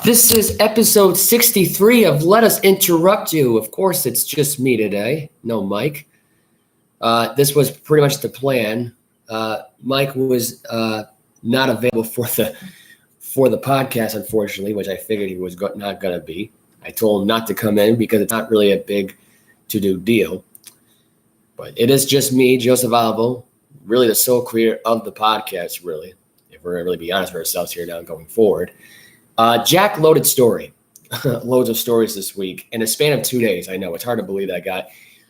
This is episode 63 of Let Us Interrupt You. Of course, it's just me today. No Mike. This was pretty much the plan. Mike was not available for the podcast, unfortunately, which I figured he was not going to be. I told him not to come in because it's not really a big to-do deal. But it is just me, Joseph Olivo, really the sole creator of the podcast, really, if we're going to really be honest with ourselves here now going forward. Jack loaded story. Loads of stories this week in a span of 2 days. I know it's hard to believe that I got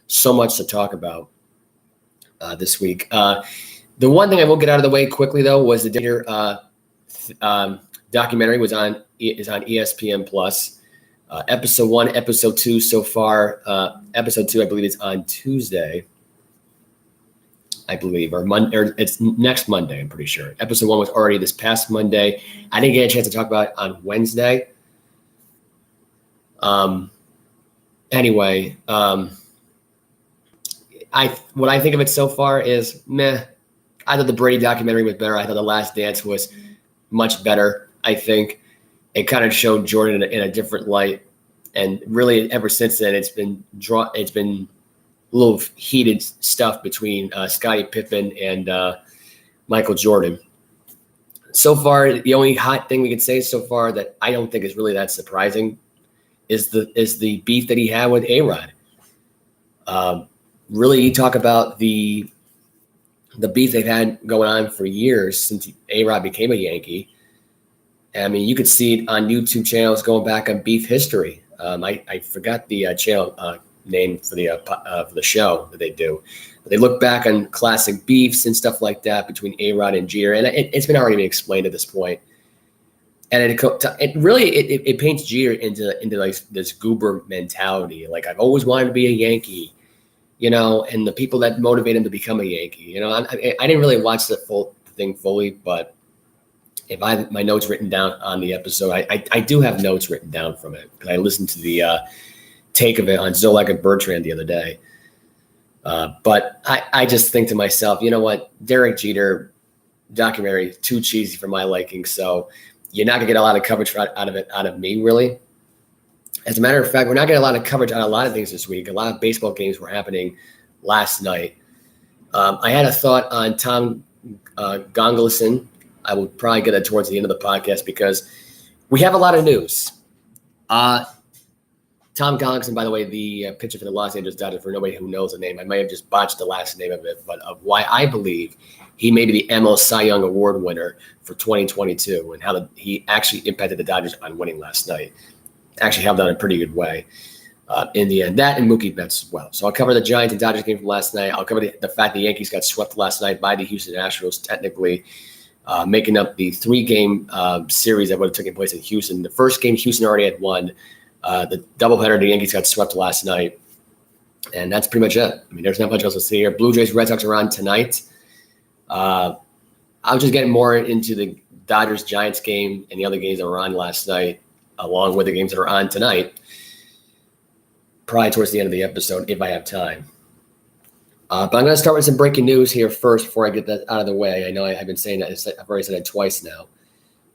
so much to talk about this week. The one thing I will get out of the way quickly, though, was the dinner documentary is on ESPN Plus. Episode 1, episode 2 so far. Episode 2, I believe, is on Tuesday. I believe, or it's next Monday, I'm pretty sure. Episode 1 was already this past Monday. I didn't get a chance to talk about it on Wednesday. Anyway, what I think of it so far is meh. I thought the Brady documentary was better. I thought The Last Dance was much better. I think it kind of showed Jordan in a different light, and really ever since then, it's been a little heated stuff between Scottie Pippen and Michael Jordan. So far, the only hot thing we can say so far that I don't think is really that surprising is the beef that he had with A-Rod. Really, you talk about the beef they've had going on for years since A-Rod became a Yankee. I mean, you could see it on YouTube channels going back on beef history. I forgot the channel name for the show that they do. But they look back on classic beefs and stuff like that between A-Rod and Jeter, and it's already been explained at this point. And it really paints Jeter into like this goober mentality. Like, I've always wanted to be a Yankee, and the people that motivate him to become a Yankee. I didn't really watch the full thing fully, but if I have my notes written down on the episode, I do have notes written down from it because I listened to the take of it on Zolak and Bertrand the other day. But I just think to myself, you know what? Derek Jeter documentary, too cheesy for my liking. So you're not gonna get a lot of coverage out of me, really. As a matter of fact, we're not getting a lot of coverage on a lot of things this week. A lot of baseball games were happening last night. I had a thought on Tom Gonglison. I will probably get that towards the end of the podcast because we have a lot of news. Tom Gonglison, by the way, the pitcher for the Los Angeles Dodgers, for nobody who knows the name, I might have just botched the last name of it, but of why I believe he may be the NL Cy Young Award winner for 2022 and how he actually impacted the Dodgers on winning last night. Actually held that in a pretty good way in the end. That and Mookie Betts as well. So I'll cover the Giants and Dodgers game from last night. I'll cover the fact the Yankees got swept last night by the Houston Astros, technically making up the 3-game series that would have taken place in Houston. The first game, Houston already had won. The doubleheader, the Yankees got swept last night. And that's pretty much it. I mean, there's not much else to see here. Blue Jays, Red Sox are on tonight. I was just getting more into the Dodgers-Giants game and the other games that were on last night, along with the games that are on tonight, probably towards the end of the episode, if I have time. But I'm going to start with some breaking news here first before I get that out of the way. I know I've been saying that. I've already said it twice now.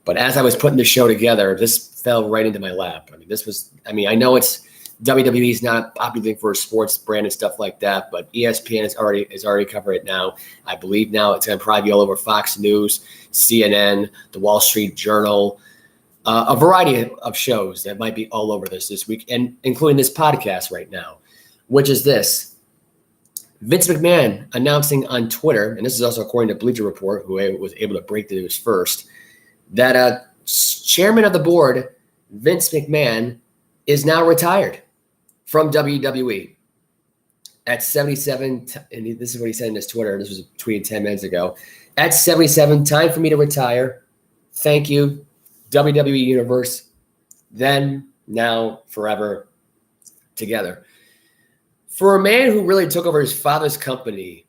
But as I was putting the show together, this fell right into my lap. I know it's WWE is not a popular thing for a sports brand and stuff like that, but ESPN is already covered it now. I believe now it's going to probably be all over Fox News, CNN, the Wall Street Journal, a variety of shows that might be all over this week, and including this podcast right now, which is this. Vince McMahon announcing on Twitter, and this is also according to Bleacher Report, who was able to break the news first, that chairman of the board, Vince McMahon, is now retired from WWE at 77. And this is what he said in his Twitter. This was tweeted 10 minutes ago. At 77, time for me to retire. Thank you, WWE Universe. Then, now, forever, together. For a man who really took over his father's company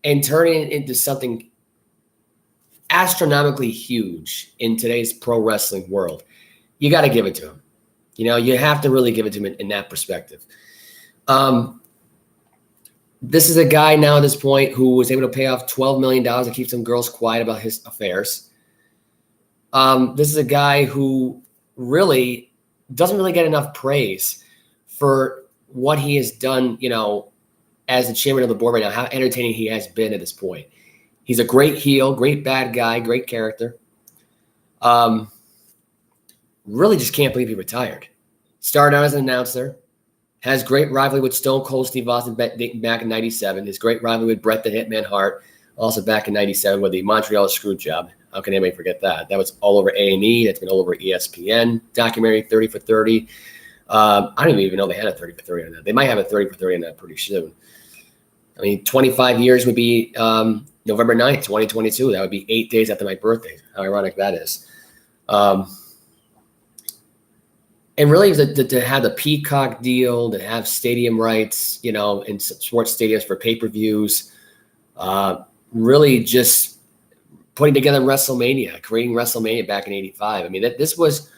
and turning it into something astronomically huge in today's pro wrestling world, you got to give it to him. You have to really give it to him in that perspective. This is a guy now at this point who was able to pay off $12 million to keep some girls quiet about his affairs. This is a guy who really doesn't really get enough praise for what he has done, as the chairman of the board right now, how entertaining he has been at this point. He's a great heel, great bad guy, great character. Really just can't believe he retired. Started out as an announcer, has great rivalry with Stone Cold Steve Austin back in 97. His great rivalry with Bret the Hitman Hart, also back in 97 with the Montreal Screwjob. How can anybody forget that? That was all over A&E. That's been all over ESPN. Documentary 30 for 30. I don't even know they had a 30 for 30 on that. They might have a 30 for 30 on that pretty soon. 25 years would be November 9th, 2022. That would be 8 days after my birthday. How ironic that is. And really to have the Peacock deal, to have stadium rights, in sports stadiums for pay-per-views, really just putting together WrestleMania, creating WrestleMania back in 85. This was,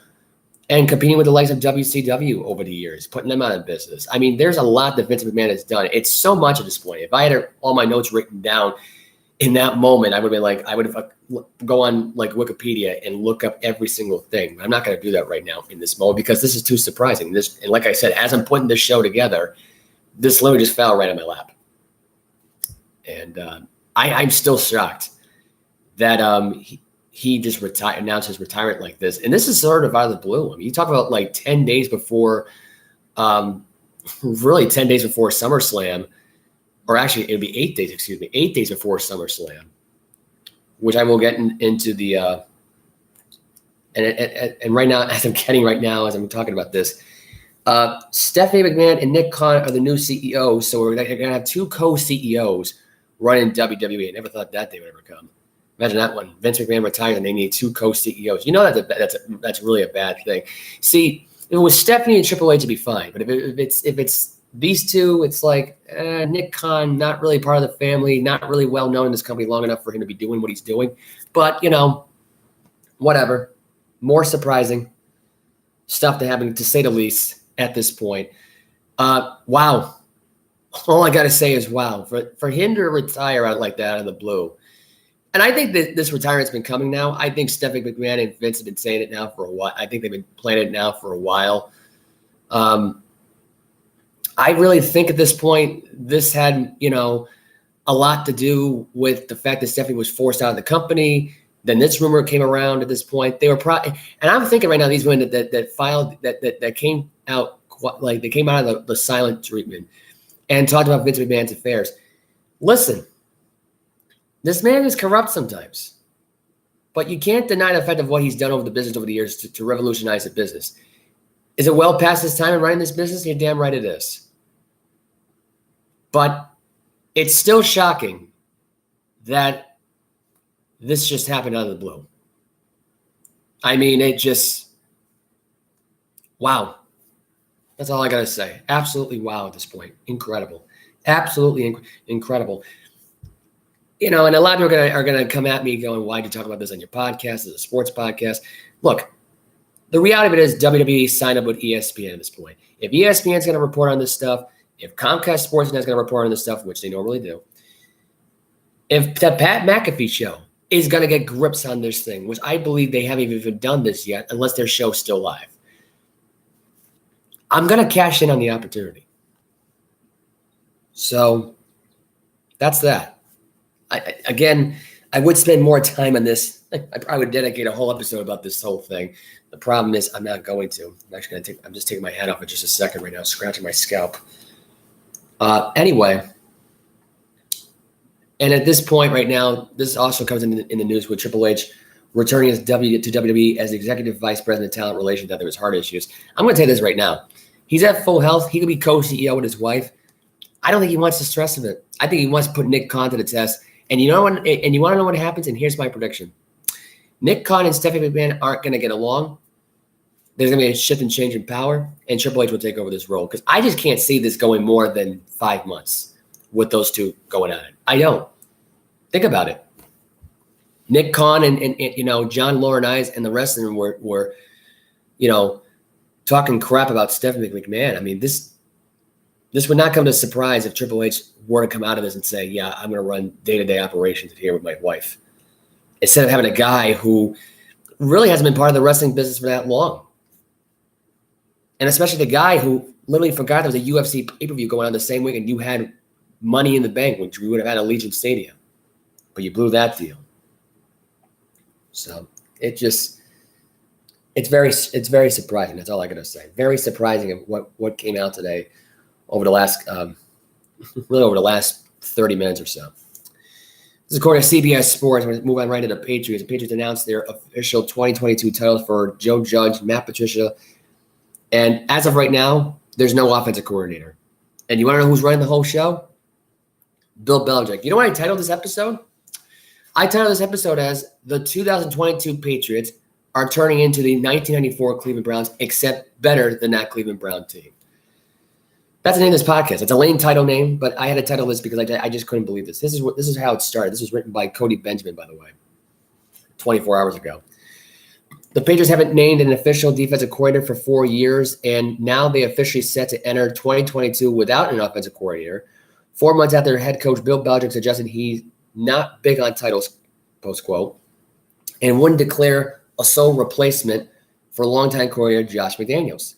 and competing with the likes of WCW over the years, putting them out of business. There's a lot that Vince McMahon has done. It's so much at this point. If I had all my notes written down in that moment, I would have go on Wikipedia and look up every single thing. I'm not going to do that right now in this moment because this is too surprising. And like I said, as I'm putting this show together, this literally just fell right in my lap. And I'm still shocked that he just announced his retirement like this. And this is sort of out of the blue. You talk about 10 days before, really 10 days before SummerSlam, or actually it would be 8 days, 8 days before SummerSlam, which I will get into the, and right now, as I'm talking about this, Stephanie McMahon and Nick Khan are the new CEOs. So we're going to have two co-CEOs running WWE. I never thought that day would ever come. Imagine that one. Vince McMahon retired and they need two co-CEOs. That's really a bad thing. See, if it was Stephanie and Triple H, it'd be fine. But if it's these two, it's Nick Khan, not really part of the family, not really well known in this company long enough for him to be doing what he's doing. But, whatever. More surprising stuff to happen, to say the least, at this point. Wow. All I got to say is wow. For him to retire out like that out of the blue. And I think that this retirement's been coming now. I think Stephanie McMahon and Vince have been saying it now for a while. I think they've been planning it now for a while. I really think at this point, this had, a lot to do with the fact that Stephanie was forced out of the company. Then this rumor came around at this point. They were and I'm thinking right now, these women that filed, that came out, they came out of the silent treatment and talked about Vince McMahon's affairs. Listen, this man is corrupt sometimes, but you can't deny the fact of what he's done over the business over the years to revolutionize the business. Is it well past his time in running this business? You're damn right it is. But it's still shocking that this just happened out of the blue. It just, wow. That's all I got to say. Absolutely wow at this point. Incredible. Absolutely incredible. And a lot of people are going to come at me going, why'd you talk about this on your podcast? It's a sports podcast. Look, the reality of it is WWE signed up with ESPN at this point. If ESPN is going to report on this stuff, if Comcast Sportsnet is going to report on this stuff, which they normally do, if the Pat McAfee show is going to get grips on this thing, which I believe they haven't even done this yet, unless their show's still live, I'm going to cash in on the opportunity. So that's that. I would spend more time on this. I probably would dedicate a whole episode about this whole thing. The problem is I'm not going to. I'm just taking my hat off for just a second right now, scratching my scalp. Anyway, and at this point right now, this also comes in the news with Triple H returning to WWE as Executive Vice President of Talent Relations after his heart issues. I'm going to tell you this right now. He's at full health. He could be co-CEO with his wife. I don't think he wants the stress of it. I think he wants to put Nick Khan to the test. And you know what? And you want to know what happens? And here's my prediction: Nick Khan and Stephanie McMahon aren't going to get along. There's going to be a shift and change in power, and Triple H will take over this role because I just can't see this going more than 5 months with those two going at it. I don't. Think about it. Nick Khan and John Laurinaitis and the rest of them were talking crap about Stephanie McMahon. This would not come as a surprise if Triple H were to come out of this and say, yeah, I'm going to run day-to-day operations here with my wife. Instead of having a guy who really hasn't been part of the wrestling business for that long. And especially the guy who literally forgot there was a UFC pay-per-view going on the same week and you had Money in the Bank, which we would have had at Allegiant Stadium. But you blew that deal. So it's very surprising. That's all I got to say. Very surprising of what came out today over the last really over the last 30 minutes or so. This is according to CBS Sports. We're moving on right to the Patriots. The Patriots announced their official 2022 titles for Joe Judge, Matt Patricia, and as of right now, there's no offensive coordinator. And you want to know who's running the whole show? Bill Belichick. You know what I titled this episode? I titled this episode as the 2022 Patriots are turning into the 1994 Cleveland Browns, except better than that Cleveland Brown team. That's the name of this podcast. It's a lame title name, but I had to title this because I just couldn't believe this. This is how it started. This was written by Cody Benjamin, by the way, 24 hours ago. The Patriots haven't named an official defensive coordinator for 4 years, and now they officially set to enter 2022 without an offensive coordinator. 4 months after head coach Bill Belichick suggested he's not big on titles, post quote, and wouldn't declare a sole replacement for longtime coordinator Josh McDaniels.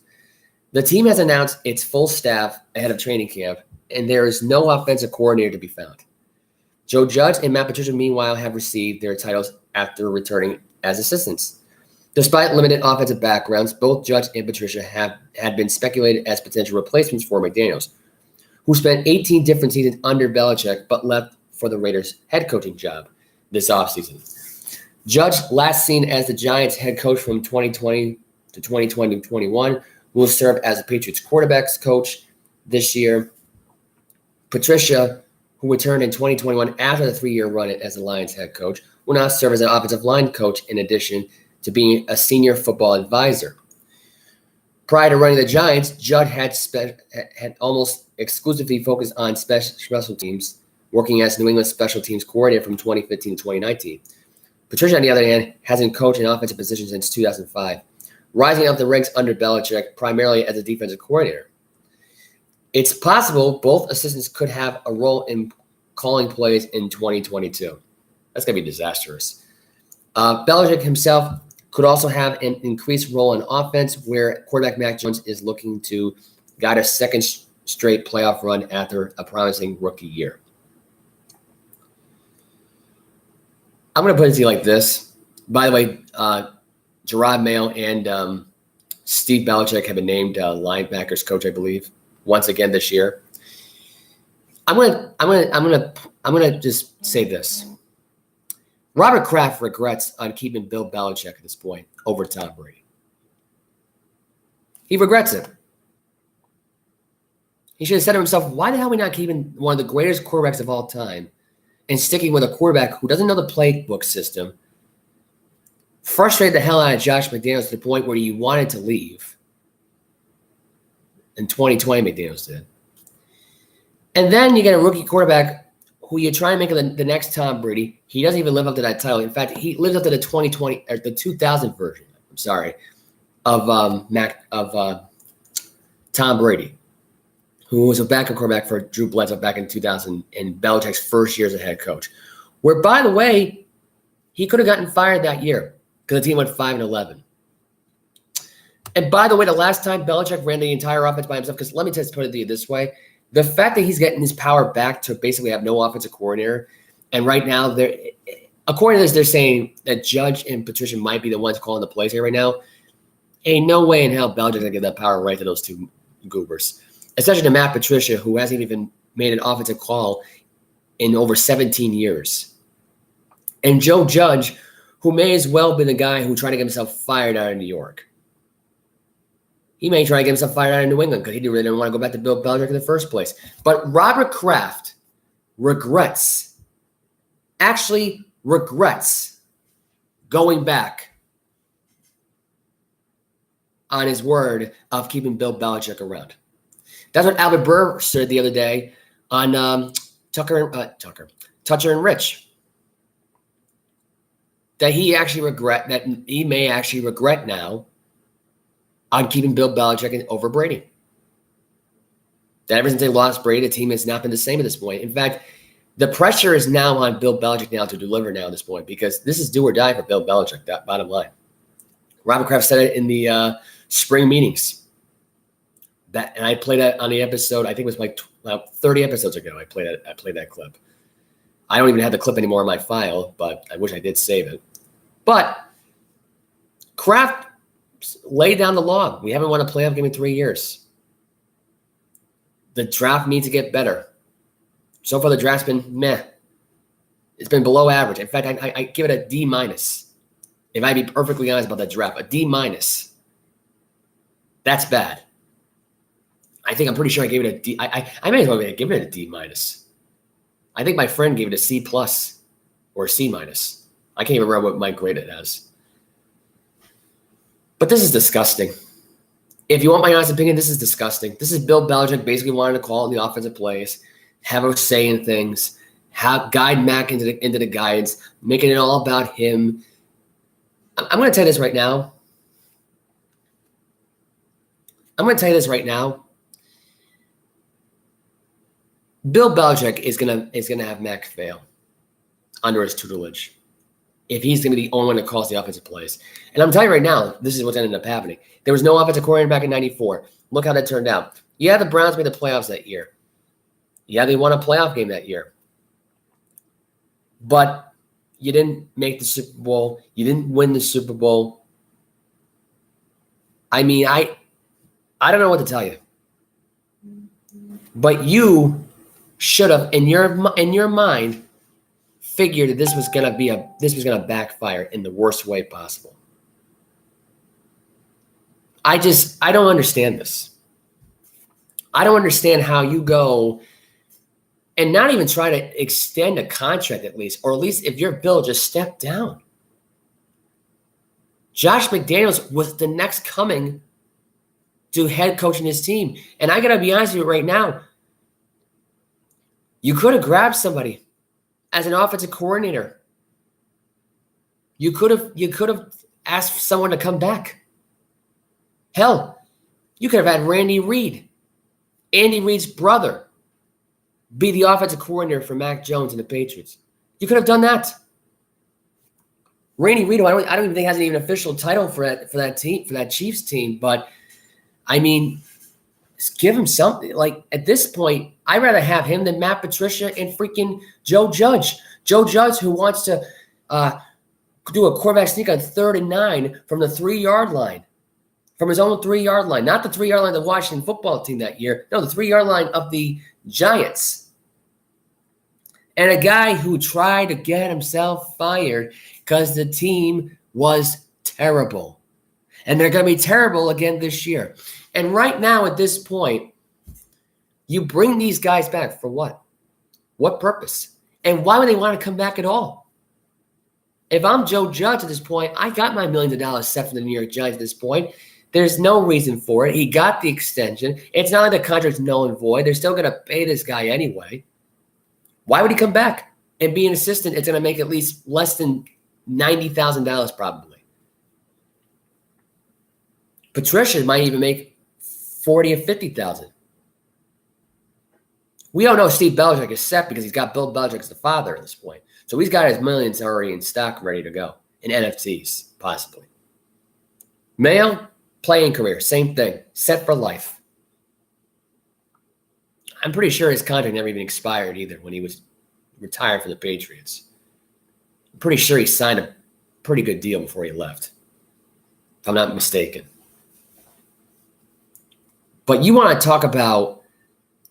The team has announced its full staff ahead of training camp, and there is no offensive coordinator to be found. Joe Judge and Matt Patricia, meanwhile, have received their titles after returning as assistants. Despite limited offensive backgrounds, both Judge and Patricia had been speculated as potential replacements for McDaniels, who spent 18 different seasons under Belichick but left for the Raiders' head coaching job this offseason. Judge, last seen as the Giants' head coach from 2020 to 2021, will serve as the Patriots quarterbacks coach this year. Patricia, who returned in 2021 after the 3-year run as the Lions head coach, will now serve as an offensive line coach in addition to being a senior football advisor. Prior to running the Giants, Judd had almost exclusively focused on special teams, working as New England special teams coordinator from 2015 to 2019. Patricia, on the other hand, hasn't coached an offensive position since 2005, rising up the ranks under Belichick primarily as a defensive coordinator. It's possible both assistants could have a role in calling plays in 2022. That's going to be disastrous. Belichick himself could also have an increased role in offense, where quarterback Mac Jones is looking to guide a second straight playoff run after a promising rookie year. I'm going to put it to you like this. By the way, Gerard Mayo and Steve Belichick have been named linebackers coach, I believe, once again this year. I'm gonna just say this. Robert Kraft regrets on keeping Bill Belichick at this point over Tom Brady. He regrets it. He should have said to himself, why the hell are we not keeping one of the greatest quarterbacks of all time and sticking with a quarterback who doesn't know the playbook system, frustrated the hell out of Josh McDaniels to the point where he wanted to leave. In 2020, McDaniels did. And then you get a rookie quarterback who you try and make the next Tom Brady. He doesn't even live up to that title. In fact, he lives up to the 2020 or the 2000 version. I'm sorry, of Tom Brady, who was a backup quarterback for Drew Bledsoe back in 2000 in Belichick's first year as a head coach. Where, by the way, he could have gotten fired that year because the team went 5-11. And by the way, the last time Belichick ran the entire offense by himself, because let me just put it to you this way, the fact that he's getting his power back to basically have no offensive coordinator, and right now, according to this, they're saying that Judge and Patricia might be the ones calling the plays here right now. Ain't no way in hell Belichick's going to give that power right to those two goobers, especially to Matt Patricia, who hasn't even made an offensive call in over 17 years. And Joe Judge, who may as well be the guy who tried to get himself fired out of New York. He may try to get himself fired out of New England because he really didn't want to go back to Bill Belichick in the first place. But Robert Kraft actually regrets going back on his word of keeping Bill Belichick around. That's what Albert Burr said the other day on Tucker and Rich. That he may actually regret now on keeping Bill Belichick over Brady. That ever since they lost Brady, the team has not been the same at this point. In fact, the pressure is now on Bill Belichick now to deliver now at this point because this is do or die for Bill Belichick, that bottom line. Robert Kraft said it in the spring meetings. That, and I played that on the episode. I think it was like 30 episodes ago. I played that clip. I don't even have the clip anymore in my file, but I wish I did save it. But Kraft laid down the law. We haven't won a playoff game in 3 years. The draft needs to get better. So far, the draft's been meh. It's been below average. In fact, I give it a D-. If I be perfectly honest about that draft, a D-. That's bad. I'm pretty sure I gave it a D. I may as well give it a D-. I think my friend gave it a C+ or a C-. I can't even remember what my grade it has. But this is disgusting. If you want my honest opinion, this is disgusting. This is Bill Belichick basically wanting to call in the offensive plays, have a say in things, guide Mac into the guidance, making it all about him. I'm going to tell you this right now. Bill Belichick is gonna have Mac fail under his tutelage if he's gonna be the only one that calls the offensive plays. And I'm telling you right now, this is what's ended up happening. There was no offensive coordinator back in '94. Look how that turned out. Yeah, the Browns made the playoffs that year. Yeah, they won a playoff game that year. But you didn't make the Super Bowl. You didn't win the Super Bowl. I mean, I don't know what to tell you. But you should have, in your mind, figured that this was gonna backfire in the worst way possible. I don't understand this. I don't understand how you go and not even try to extend a contract or at least if you're Bill, just step down. Josh McDaniels was the next coming to head coaching his team. And I got to be honest with you right now, you could have grabbed somebody as an offensive coordinator. You could have asked someone to come back. Hell, you could have had Andy Reid's brother, be the offensive coordinator for Mac Jones and the Patriots. You could have done that. Randy Reid, I don't even think has an official title for that team, for that Chiefs team. But I mean, just give him something. Like at this point, I'd rather have him than Matt Patricia and freaking Joe Judge. Joe Judge, who wants to do a quarterback sneak on 3rd and 9 from the 3-yard line, from his own 3-yard line, not the 3-yard line of the Washington football team that year. No, the 3-yard line of the Giants. And a guy who tried to get himself fired because the team was terrible. And they're going to be terrible again this year. And right now at this point, you bring these guys back for what? What purpose? And why would they want to come back at all? If I'm Joe Judge at this point, I got my millions of dollars set from the New York Giants at this point. There's no reason for it. He got the extension. It's not like the contract's null and void. They're still going to pay this guy anyway. Why would he come back and be an assistant? It's going to make at least less than $90,000 probably. Patricia might even make $40,000 or $50,000. We don't know Steve Belichick is set because he's got Bill Belichick as the father at this point. So he's got his millions already in stock ready to go, in NFTs possibly. Mayo, playing career, same thing, set for life. I'm pretty sure his contract never even expired either when he was retired from the Patriots. I'm pretty sure he signed a pretty good deal before he left, if I'm not mistaken. But you want to talk about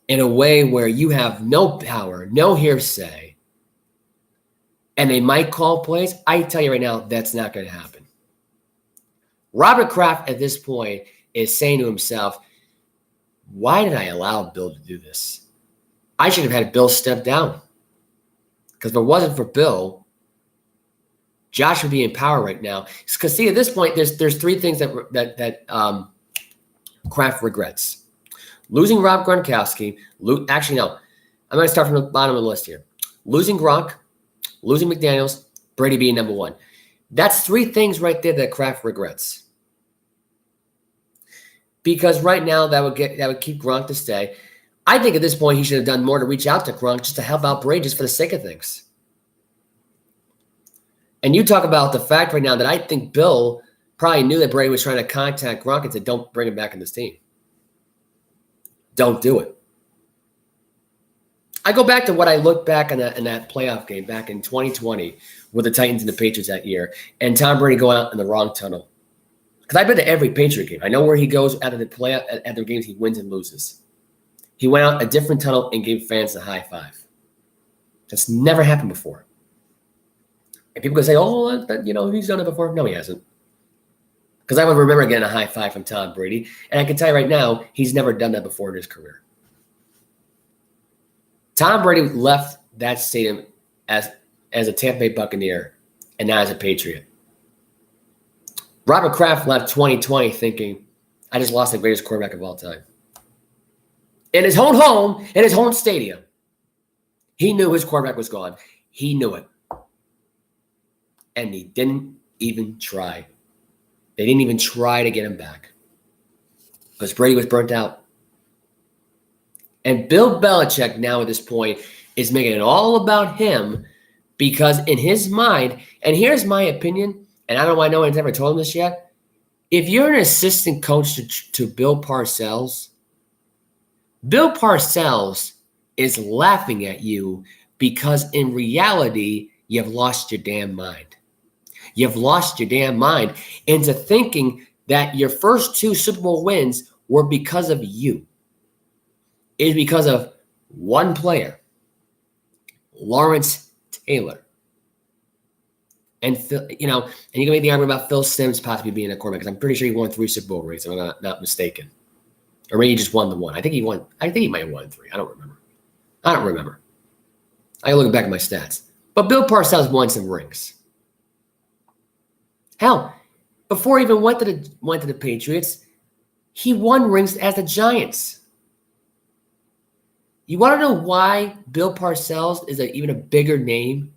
in a way where you have no power, no hearsay, and they might call plays, I tell you right now, that's not going to happen. Robert Kraft at this point is saying to himself, why did I allow Bill to do this? I should have had Bill step down. Because if it wasn't for Bill, Josh would be in power right now. Because see, at this point, there's three things that Kraft regrets. Losing Rob Gronkowski. Actually, no. I'm going to start from the bottom of the list here. Losing Gronk, losing McDaniels, Brady being number one. That's three things right there that Kraft regrets. Because right now that would keep Gronk to stay. I think at this point he should have done more to reach out to Gronk just to help out Brady just for the sake of things. And you talk about the fact right now that I think Bill probably knew that Brady was trying to contact Gronk and said, don't bring him back in this team. Don't do it. I go back to what I looked back in that playoff game back in 2020 with the Titans and the Patriots that year, and Tom Brady going out in the wrong tunnel. Because I've been to every Patriot game. I know where he goes out of the playoff at their games. He wins and loses. He went out a different tunnel and gave fans a high five. That's never happened before. And people can say, "Oh, he's done it before." No, he hasn't. Because I would remember getting a high five from Tom Brady, and I can tell you right now, he's never done that before in his career. Tom Brady left that stadium as a Tampa Bay Buccaneer and now as a Patriot. Robert Kraft left 2020 thinking, I just lost the greatest quarterback of all time. In his own home, in his home stadium, he knew his quarterback was gone. He knew it. And he didn't even try. They didn't even try to get him back because Brady was burnt out. And Bill Belichick now at this point is making it all about him because in his mind, and here's my opinion, and I don't know why no one's ever told him this yet. If you're an assistant coach to Bill Parcells is laughing at you because in reality, you've lost your damn mind. You've lost your damn mind into thinking that your first 2 Super Bowl wins were because of you. It is because of one player, Lawrence Taylor. And Phil, and you can make the argument about Phil Simms possibly being a quarterback because I'm pretty sure he won 3 Super Bowl rings, if I'm not mistaken. Or maybe he just won the one. I think he might have won 3. I don't remember. I gotta look back at my stats. But Bill Parcells won some rings. Hell, before he even went to the Patriots, he won rings as the Giants. You want to know why Bill Parcells is even a bigger name?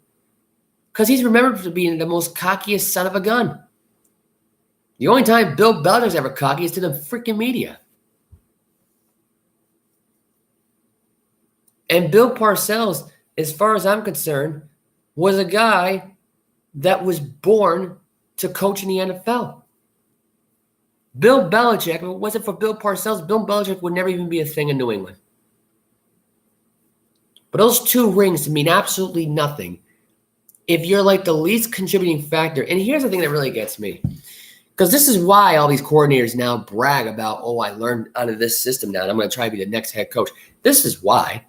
Because he's remembered for being the most cockiest son of a gun. The only time Bill Belichick's ever cocky is to the freaking media. And Bill Parcells, as far as I'm concerned, was a guy that was born to coach in the NFL. Bill Belichick, if it wasn't for Bill Parcells, Bill Belichick would never even be a thing in New England. But those 2 rings mean absolutely nothing if you're like the least contributing factor. And here's the thing that really gets me. Because this is why all these coordinators now brag about, I learned out of this system now, and I'm going to try to be the next head coach. This is why.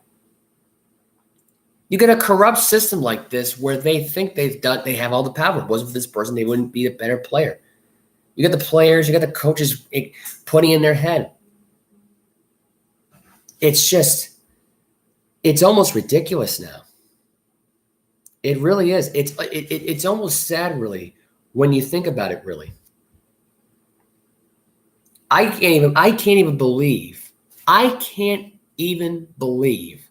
You get a corrupt system like this where they think they have all the power. If it wasn't for this person, they wouldn't be a better player. You got the players, you got the coaches putting in their head. It's almost ridiculous now. It really is. It's almost sad, really, when you think about it, really. I can't even believe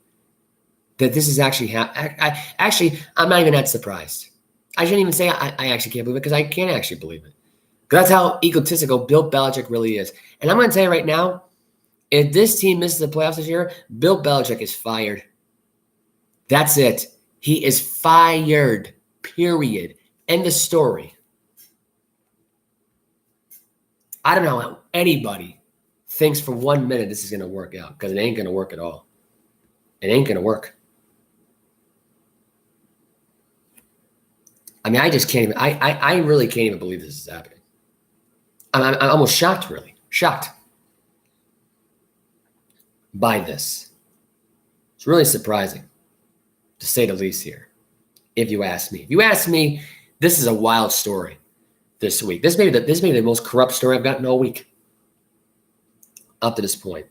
that this is actually happening. I'm not even that surprised. I shouldn't even say I actually can't believe it because I can't actually believe it. Because that's how egotistical Bill Belichick really is. And I'm going to tell you right now, if this team misses the playoffs this year, Bill Belichick is fired. That's it. He is fired, period. End of story. I don't know how anybody thinks for 1 minute this is going to work out because it ain't going to work at all. It ain't going to work. I mean, I just can't even, I really can't even believe this is happening. I'm almost shocked, really. Shocked by this. It's really surprising, to say the least here, if you ask me. If you ask me, this is a wild story this week. This may be the most corrupt story I've gotten all week up to this point.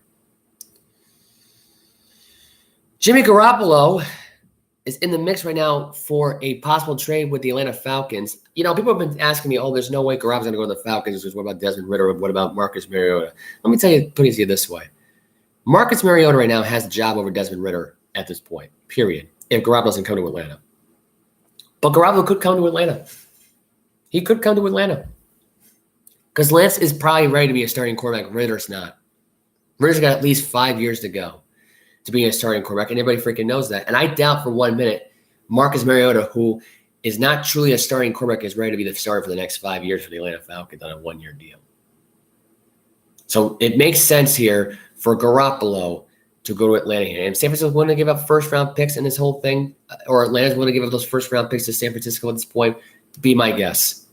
Jimmy Garoppolo is in the mix right now for a possible trade with the Atlanta Falcons. People have been asking me, there's no way Garoppolo's going to go to the Falcons. What about Desmond Ridder? What about Marcus Mariota? Let me put it to you this way. Marcus Mariota right now has a job over Desmond Ridder at this point, period, if Garoppolo doesn't come to Atlanta. But Garoppolo could come to Atlanta. He could come to Atlanta. Because Lance is probably ready to be a starting quarterback. Ridder's not. Ridder's got at least 5 years to go to be a starting quarterback, and everybody freaking knows that. And I doubt for 1 minute Marcus Mariota, who is not truly a starting quarterback, is ready to be the starter for the next 5 years for the Atlanta Falcons on a 1-year deal. So it makes sense here for Garoppolo to go to Atlanta here. And San Francisco's willing to give up first-round picks in this whole thing, or Atlanta's willing to give up those first-round picks to San Francisco at this point, be my guess.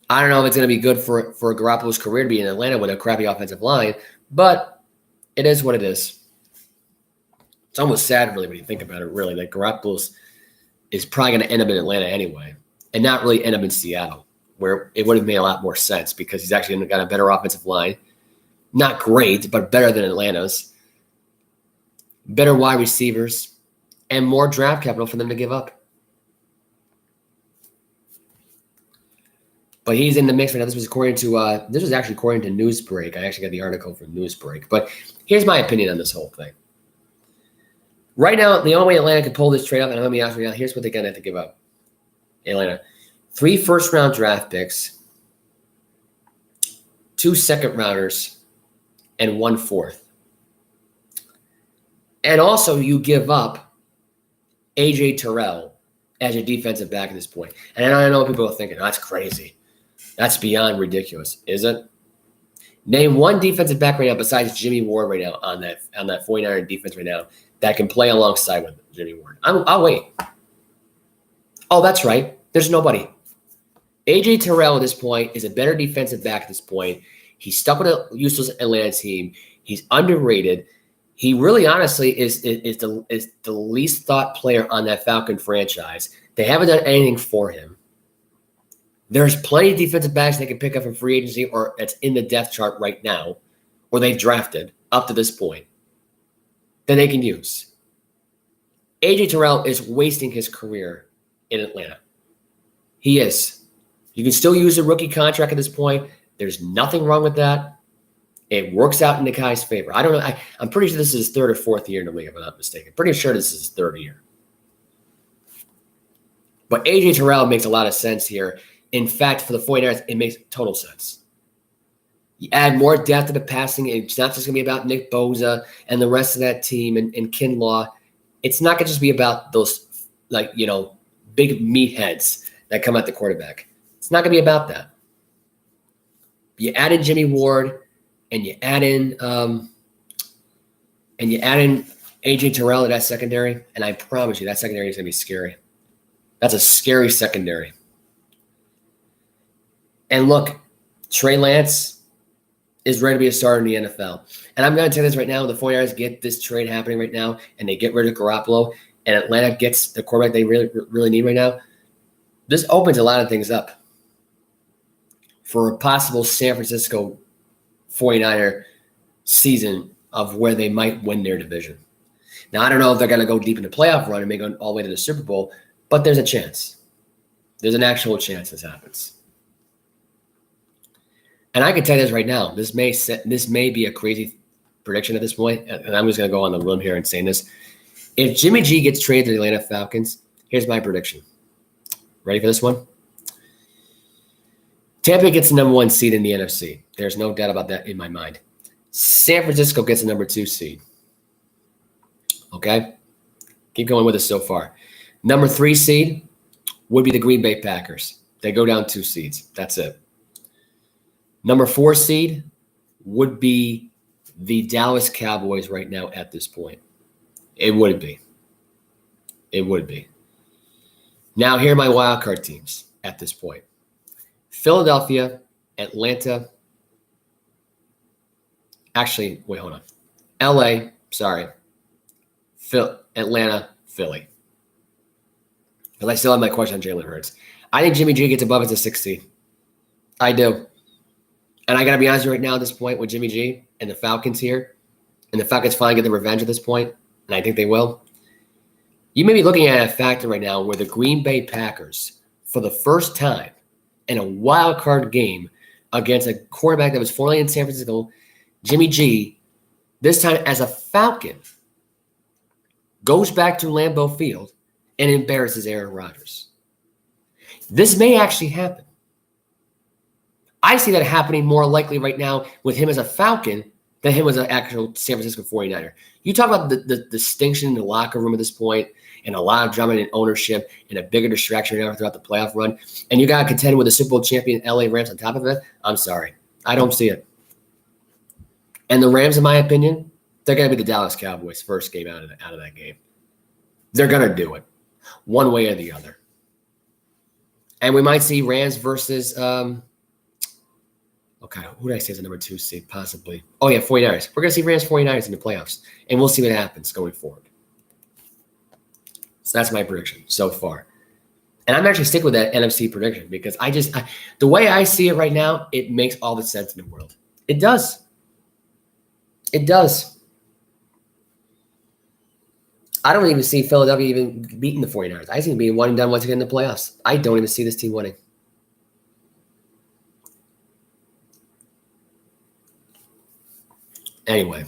I don't know if it's going to be good for Garoppolo's career to be in Atlanta with a crappy offensive line, but it is what it is. It's almost sad, really, when you think about it, really. Like, Garoppolo's is probably going to end up in Atlanta anyway, and not really end up in Seattle, where it would have made a lot more sense because he's actually got a better offensive line. Not great, but better than Atlanta's. Better wide receivers, and more draft capital for them to give up. But he's in the mix right now. This was according to Newsbreak. I actually got the article from Newsbreak. But here's my opinion on this whole thing. Right now, the only way Atlanta could pull this trade off, and I'm going to be honest with you, here's what they're going to have to give up. Atlanta, 3 first-round draft picks, 2 second-rounders, and 1 fourth. And also, you give up A.J. Terrell as your defensive back at this point. And I know people are thinking, that's crazy. That's beyond ridiculous, is it? Name one defensive back right now besides Jimmy Ward right now on that 49er defense right now that can play alongside with Jimmy Ward. I'll wait. Oh, that's right. There's nobody. A.J. Terrell at this point is a better defensive back at this point. He's stuck with a useless Atlanta team. He's underrated. He really, honestly, is the least thought player on that Falcon franchise. They haven't done anything for him. There's plenty of defensive backs they can pick up from free agency or that's in the depth chart right now, or they've drafted up to this point, that they can use. A.J. Terrell is wasting his career in Atlanta. He is. You can still use a rookie contract at this point. There's nothing wrong with that. It works out in the guy's favor. I don't know. I'm pretty sure this is his 3rd or 4th year in the league, if I'm not mistaken. Pretty sure this is his 3rd year. But A.J. Terrell makes a lot of sense here. In fact, for the 49ers, it makes total sense. You add more depth to the passing. It's not just going to be about Nick Bosa and the rest of that team and Kinlaw. It's not going to just be about those, big meatheads that come at the quarterback. It's not going to be about that. You add in Jimmy Ward and you add in A.J. Terrell in that secondary, and I promise you that secondary is going to be scary. That's a scary secondary. And look, Trey Lance is ready to be a starter in the NFL. And I'm going to tell you this right now. The 49ers get this trade happening right now, and they get rid of Garoppolo, and Atlanta gets the quarterback they really need right now. This opens a lot of things up for a possible San Francisco 49er season of where they might win their division. Now, I don't know if they're going to go deep in the playoff run and make it all the way to the Super Bowl, but there's a chance. There's an actual chance this happens. And I can tell you this right now. This may be a crazy prediction at this point, and I'm just going to go on the limb here and say this. If Jimmy G gets traded to the Atlanta Falcons, here's my prediction. Ready for this one? Tampa gets the number 1 seed in the NFC. There's no doubt about that in my mind. San Francisco gets the number 2 seed. Okay? Keep going with us so far. Number 3 seed would be the Green Bay Packers. They go down 2 seeds. That's it. Number 4 seed would be the Dallas Cowboys right now at this point. It would be. It would be. Now, here are my wildcard teams at this point. Philadelphia, Atlanta. Actually, wait, hold on. LA, sorry. Atlanta, Philly. Because I still have my question on Jalen Hurts. I think Jimmy G gets above as a 6th seed. I do. And I got to be honest right now at this point with Jimmy G and the Falcons here, and the Falcons finally get the revenge at this point, and I think they will. You may be looking at a factor right now where the Green Bay Packers, for the first time in a wild card game against a quarterback that was formerly in San Francisco, Jimmy G, this time as a Falcon, goes back to Lambeau Field and embarrasses Aaron Rodgers. This may actually happen. I see that happening more likely right now with him as a Falcon than him as an actual San Francisco 49er. You talk about the distinction in the locker room at this point and a lot of drama and ownership and a bigger distraction right now throughout the playoff run, and you got to contend with the Super Bowl champion LA Rams on top of it. I'm sorry. I don't see it. And the Rams, in my opinion, they're going to be the Dallas Cowboys' first game out of that game. They're going to do it one way or the other. And we might see Rams versus, who did I say is the number 2 seed, possibly? Oh, yeah, 49ers. We're going to see Rams 49ers in the playoffs, and we'll see what happens going forward. So that's my prediction so far. And I'm actually sticking with that NFC prediction because the way I see it right now, it makes all the sense in the world. It does. It does. I don't even see Philadelphia even beating the 49ers. I see them being one and done once again in the playoffs. I don't even see this team winning. Anyway,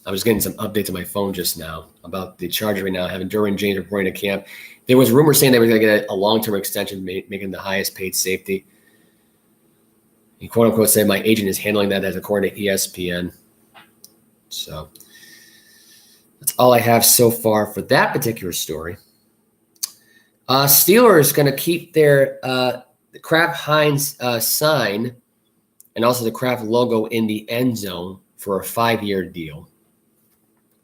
I was getting some updates on my phone just now about the Chargers right now having Derwin James reporting to camp. There was rumors saying they were going to get a long-term extension, making the highest paid safety. He quote-unquote said, my agent is handling that, as according to ESPN. So that's all I have so far for that particular story. Steelers going to keep their the Kraft Heinz sign and also the Kraft logo in the end zone for a 5-year deal.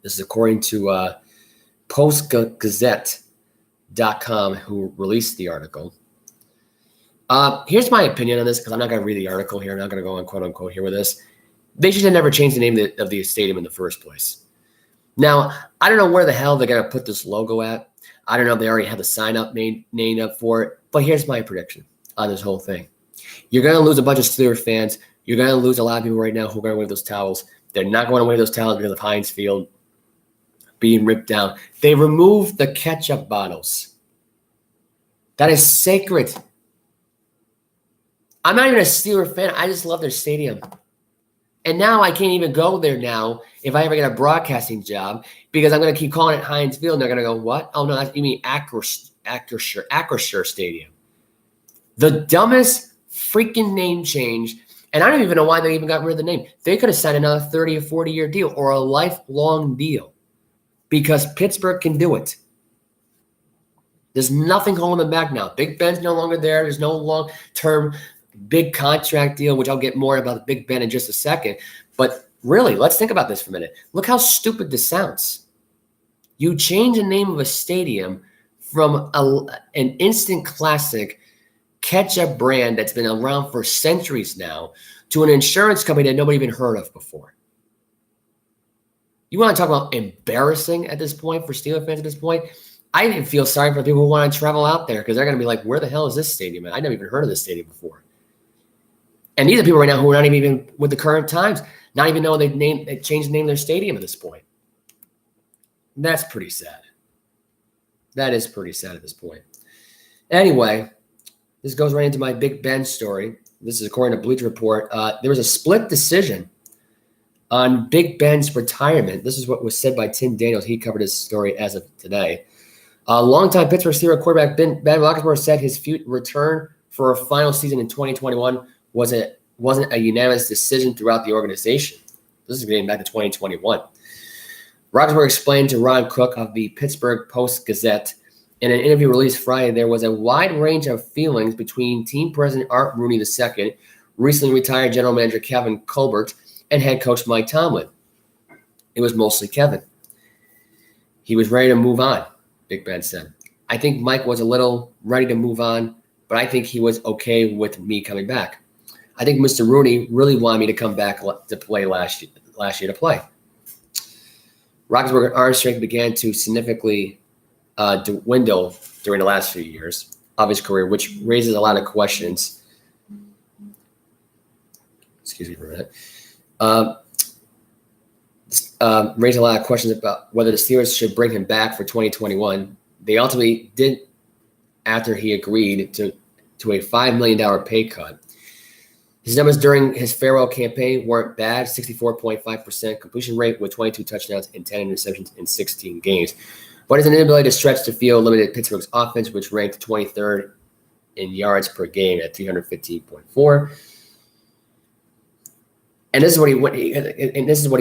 This is according to postgazette.com, who released the article. Here's my opinion on this, because I'm not going to read the article here. I'm not going to go on quote-unquote here with this. They should have never changed the name of the stadium in the first place. Now, I don't know where the hell they're going to put this logo at. I don't know if they already have the sign up named up for it. But here's my prediction on this whole thing. You're going to lose a bunch of Steelers fans. You're going to lose a lot of people right now who are going to wear those towels. They're not going to wear those towels because of Heinz Field being ripped down. They removed the ketchup bottles. That is sacred. I'm not even a Steeler fan. I just love their stadium. And now I can't even go there now if I ever get a broadcasting job because I'm going to keep calling it Heinz Field. And they're going to go, what? Oh, no, you mean Acrisure Stadium. The dumbest freaking name change. And I don't even know why they even got rid of the name. They could have signed another 30 or 40-year deal or a lifelong deal because Pittsburgh can do it. There's nothing holding them back now. Big Ben's no longer there. There's no long-term big contract deal, which I'll get more about Big Ben in just a second. But really, let's think about this for a minute. Look how stupid this sounds. You change the name of a stadium from an instant classic ketchup brand that's been around for centuries now to an insurance company that nobody even heard of before. You want to talk about embarrassing at this point for Steelers fans at this point? I even feel sorry for people who want to travel out there because they're going to be like, where the hell is this stadium? And I never even heard of this stadium before. And these are people right now who are not even with the current times, not even know they changed the name of their stadium at this point. That's pretty sad. That is pretty sad at this point. Anyway, this goes right into my Big Ben story. This is according to Bleacher Report. There was a split decision on Big Ben's retirement. This is what was said by Tim Daniels. He covered his story as of today. Longtime Pittsburgh Steelers quarterback Ben Roethlisberger said his return for a final season in 2021 wasn't a unanimous decision throughout the organization. This is getting back to 2021. Roethlisberger explained to Ron Cook of the Pittsburgh Post-Gazette in an interview released Friday there was a wide range of feelings between team president Art Rooney II, recently retired general manager Kevin Colbert, and head coach Mike Tomlin. It was mostly Kevin. He was ready to move on, Big Ben said. I think Mike was a little ready to move on, but I think he was okay with me coming back. I think Mr. Rooney really wanted me to come back to play last year to play. Roethlisberger's arm strength began to significantly dwindle during the last few years of his career, which raises a lot of questions. Excuse me for a minute. Raised a lot of questions about whether the Steelers should bring him back for 2021. They ultimately did after he agreed to a $5 million pay cut. His numbers during his farewell campaign weren't bad, 64.5% completion rate with 22 touchdowns and 10 interceptions in 16 games. But his inability to stretch the field limited Pittsburgh's offense, which ranked 23rd in yards per game at 315.4. And this is what he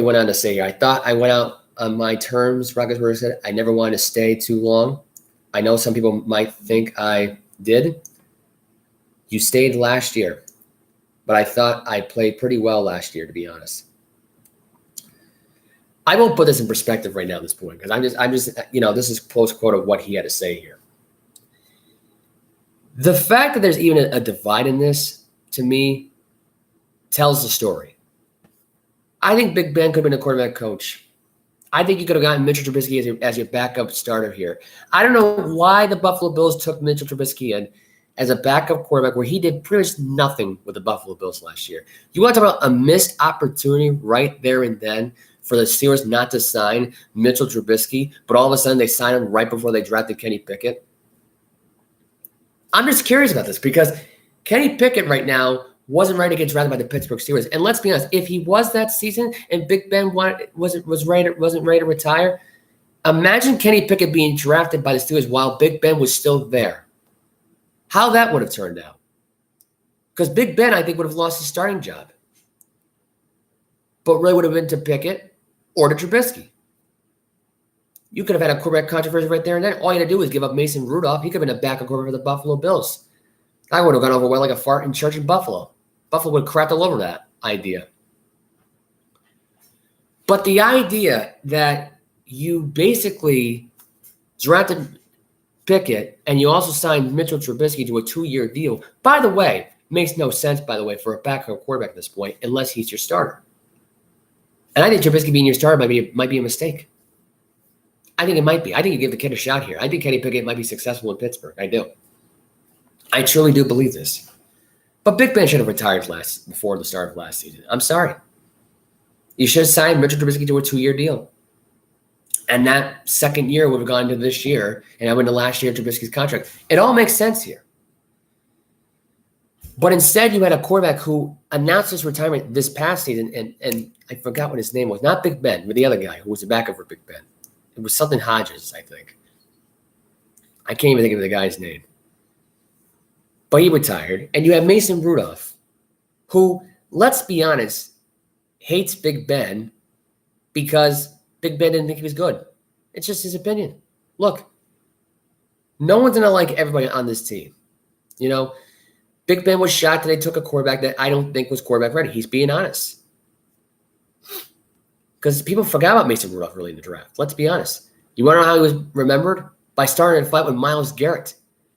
went on to say here. I thought I went out on my terms, Roethlisberger said. I never wanted to stay too long. I know some people might think I did. You stayed last year, but I thought I played pretty well last year, to be honest. I will put this in perspective right now at this point because I'm just, this is close quote of what he had to say here. The fact that there's even a divide in this, to me, tells the story. I think Big Ben could have been a quarterback coach. I think you could have gotten Mitchell Trubisky as your backup starter here. I don't know why the Buffalo Bills took Mitchell Trubisky in as a backup quarterback where he did pretty much nothing with the Buffalo Bills last year. You want to talk about a missed opportunity right there and then for the Steelers not to sign Mitchell Trubisky, but all of a sudden they sign him right before they drafted Kenny Pickett? I'm just curious about this because Kenny Pickett right now wasn't ready to get drafted by the Pittsburgh Steelers. And let's be honest, if he was that season and Big Ben wasn't ready to retire, imagine Kenny Pickett being drafted by the Steelers while Big Ben was still there. How that would have turned out. Because Big Ben, I think, would have lost his starting job. But really would have been to Pickett or to Trubisky. You could have had a quarterback controversy right there and then. All you had to do was give up Mason Rudolph. He could have been a backup quarterback for the Buffalo Bills. I would have gone over well like a fart in church in Buffalo. Buffalo would have crapped all over that idea. But the idea that you basically drafted Pickett and you also signed Mitchell Trubisky to a 2-year deal, by the way, makes no sense, by the way, for a backup quarterback at this point, unless he's your starter. And I think Trubisky being your starter might be a mistake. I think it might be. I think you give the kid a shot here. I think Kenny Pickett might be successful in Pittsburgh. I do. I truly do believe this. But Big Ben should have retired before the start of last season. I'm sorry. You should have signed Mitchell Trubisky to a 2-year deal. And that second year would have gone to this year, and I went to last year of Trubisky's contract. It all makes sense here. But instead, you had a quarterback who announced his retirement this past season, and I forgot what his name was. Not Big Ben, but the other guy who was the backup for Big Ben. It was something Hodges, I think. I can't even think of the guy's name. But he retired. And you have Mason Rudolph, who, let's be honest, hates Big Ben because Big Ben didn't think he was good. It's just his opinion. Look, no one's going to like everybody on this team. Big Ben was shocked that they took a quarterback that I don't think was quarterback ready. He's being honest. Because people forgot about Mason Rudolph early in the draft. Let's be honest. You want to know how he was remembered? By starting a fight with Myles Garrett.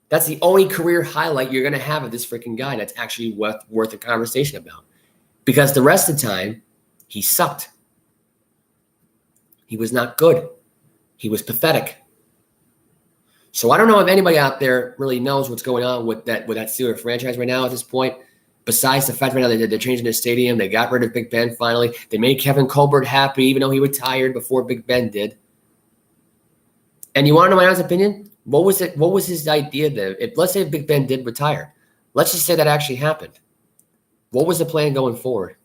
That's the only career highlight you're going to have of this freaking guy that's actually worth a conversation about. Because the rest of the time, he sucked. He was not good. He was pathetic. So I don't know if anybody out there really knows what's going on with that Steelers franchise right now at this point. Besides the fact right now they're changing the stadium, they got rid of Big Ben finally. They made Kevin Colbert happy, even though he retired before Big Ben did. And you want to know my honest opinion? What was his idea there? Let's say Big Ben did retire. Let's just say that actually happened. What was the plan going forward?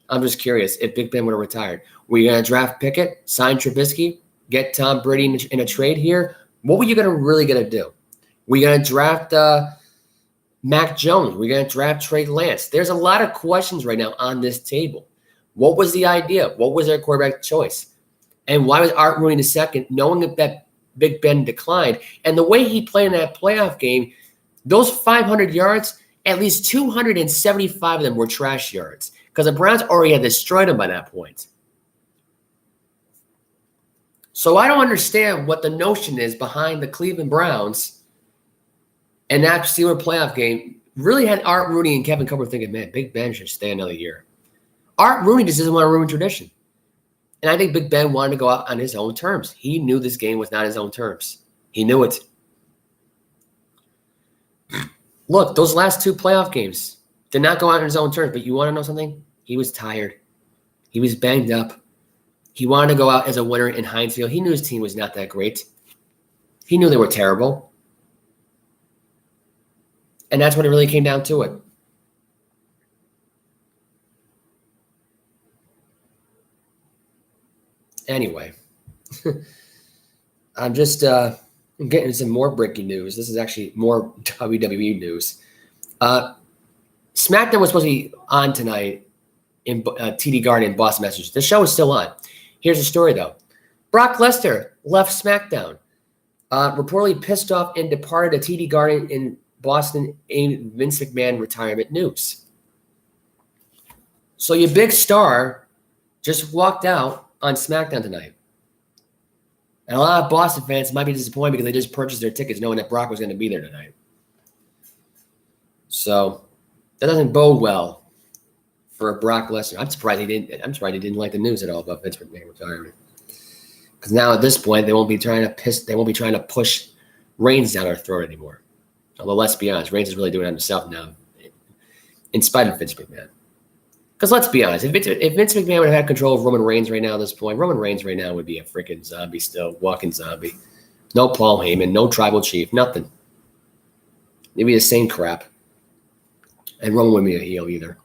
I'm just curious if Big Ben would have retired. Were you going to draft Pickett, sign Trubisky, get Tom Brady in a trade here? What were you really going to do? Were you going to draft Mac Jones? We're going to draft Trey Lance. There's a lot of questions right now on this table. What was the idea? What was their quarterback choice? And why was Art Rooney II, knowing that Big Ben declined? And the way he played in that playoff game, those 500 yards, at least 275 of them were trash yards because the Browns already had destroyed them by that point. So I don't understand what the notion is behind the Cleveland Browns and that Steelers playoff game really had Art Rooney and Kevin Colbert thinking, man, Big Ben should stay another year. Art Rooney just doesn't want to ruin tradition. And I think Big Ben wanted to go out on his own terms. He knew this game was not his own terms. He knew it. Look, those last 2 playoff games did not go out on his own terms. But you want to know something? He was tired. He was banged up. He wanted to go out as a winner in Heinz Field. He knew his team was not that great. He knew they were terrible. And that's when it really came down to it. Anyway, I'm just getting some more breaking news. This is actually more WWE news. SmackDown was supposed to be on tonight in TD Garden in Boston, Massachusetts. The show is still on. Here's the story, though. Brock Lesnar left SmackDown, reportedly pissed off and departed a TD Garden in Boston in Vince McMahon retirement news. So your big star just walked out on SmackDown tonight. And a lot of Boston fans might be disappointed because they just purchased their tickets knowing that Brock was going to be there tonight. So that doesn't bode well for Brock Lesnar. I'm surprised he didn't like the news at all about Vince McMahon retirement. Because now at this point they won't be trying to push Reigns down our throat anymore. Although let's be honest, Reigns is really doing it himself now, in spite of Vince McMahon. Because let's be honest, if Vince McMahon would have had control of Roman Reigns right now at this point, Roman Reigns right now would be a freaking zombie still, walking zombie. No Paul Heyman, no tribal chief, nothing. It'd be the same crap. And Roman wouldn't be a heel either.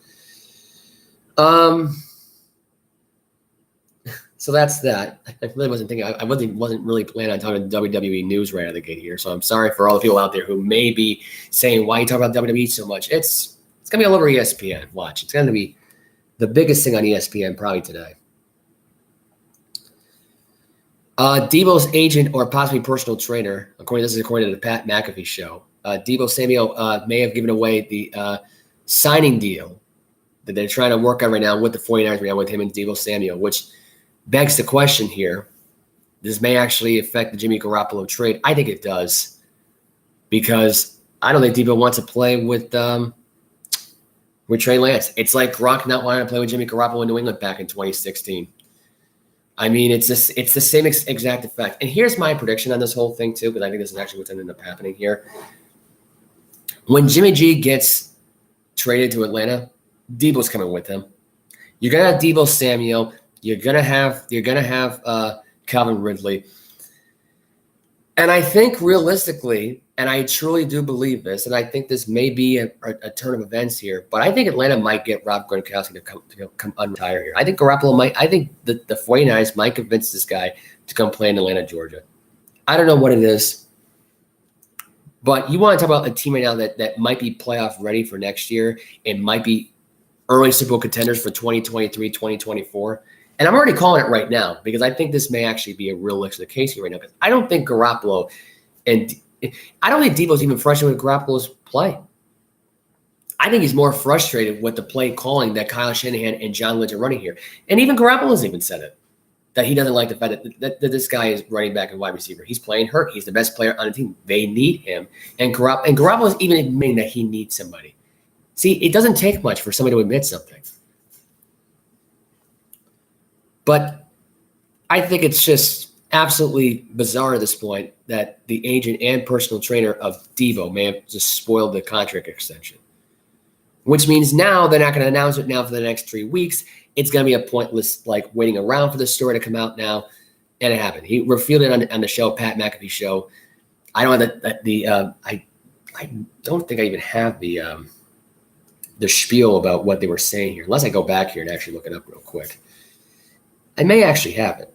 So that's that. I really wasn't thinking. I wasn't really planning on talking WWE news right out of the gate here. So I'm sorry for all the people out there who may be saying, "Why you talk about WWE so much?" It's gonna be all over ESPN. Watch, it's gonna be the biggest thing on ESPN probably today. Debo's agent or possibly personal trainer, according to the Pat McAfee show, Debo Samuel may have given away the signing deal that they're trying to work on right now with the 49ers right now with him and Debo Samuel, which begs the question here. This may actually affect the Jimmy Garoppolo trade. I think it does, because I don't think Debo wants to play with Trey Lance. It's like Gronk not wanting to play with Jimmy Garoppolo in New England back in 2016. I mean, it's the same exact effect. And here's my prediction on this whole thing too, because I think this is actually what's ended up happening here. When Jimmy G gets traded to Atlanta, Debo's coming with him. You're gonna have Debo Samuel. You're gonna have Calvin Ridley. And I think realistically, and I truly do believe this, and I think this may be a turn of events here, but I think Atlanta might get Rob Gronkowski to come unretire here. I think Garoppolo might. I think the 49ers might convince this guy to come play in Atlanta, Georgia. I don't know what it is, but you want to talk about a team right now that might be playoff ready for next year and might be early Super Bowl contenders for 2023, 2024. And I'm already calling it right now because I think this may actually be a realistic case here right now. Because I don't think Garoppolo and I don't think Debo's even frustrated with Garoppolo's play. I think he's more frustrated with the play calling that Kyle Shanahan and John Lynch are running here. And even Garoppolo's even said it, that he doesn't like the fact that this guy is running back and wide receiver. He's playing hurt. He's the best player on the team. They need him. And Garoppolo's even admitting that he needs somebody. See, it doesn't take much for somebody to admit something. But I think it's just absolutely bizarre at this point that the agent and personal trainer of Debo may have just spoiled the contract extension, which means now they're not going to announce it now for the next 3 weeks. It's going to be a pointless, like, waiting around for the story to come out now. And it happened. He revealed it on the show, Pat McAfee show. I don't have I don't think I even have the spiel about what they were saying here, unless I go back here and actually look it up real quick. I may actually have it,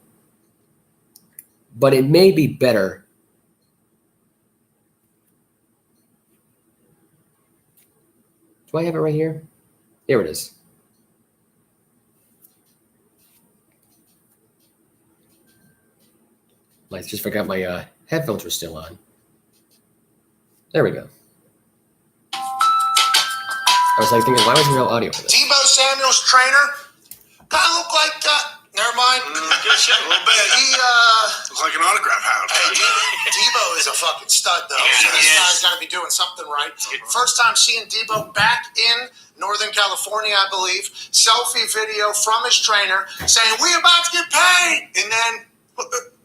but it may be better. Do I have it right here? Here it is. I just forgot my headphones were still on. There we go. I was like thinking, why was there no audio for this? Debo Samuel's trainer kind of looked like never mind. Good shit, a little bit. He looks like an autograph hound. Hey, Debo is a fucking stud, though. So this guy's got to be doing something right. First time seeing Debo back in Northern California, I believe. Selfie video from his trainer saying, "We about to get paid," and then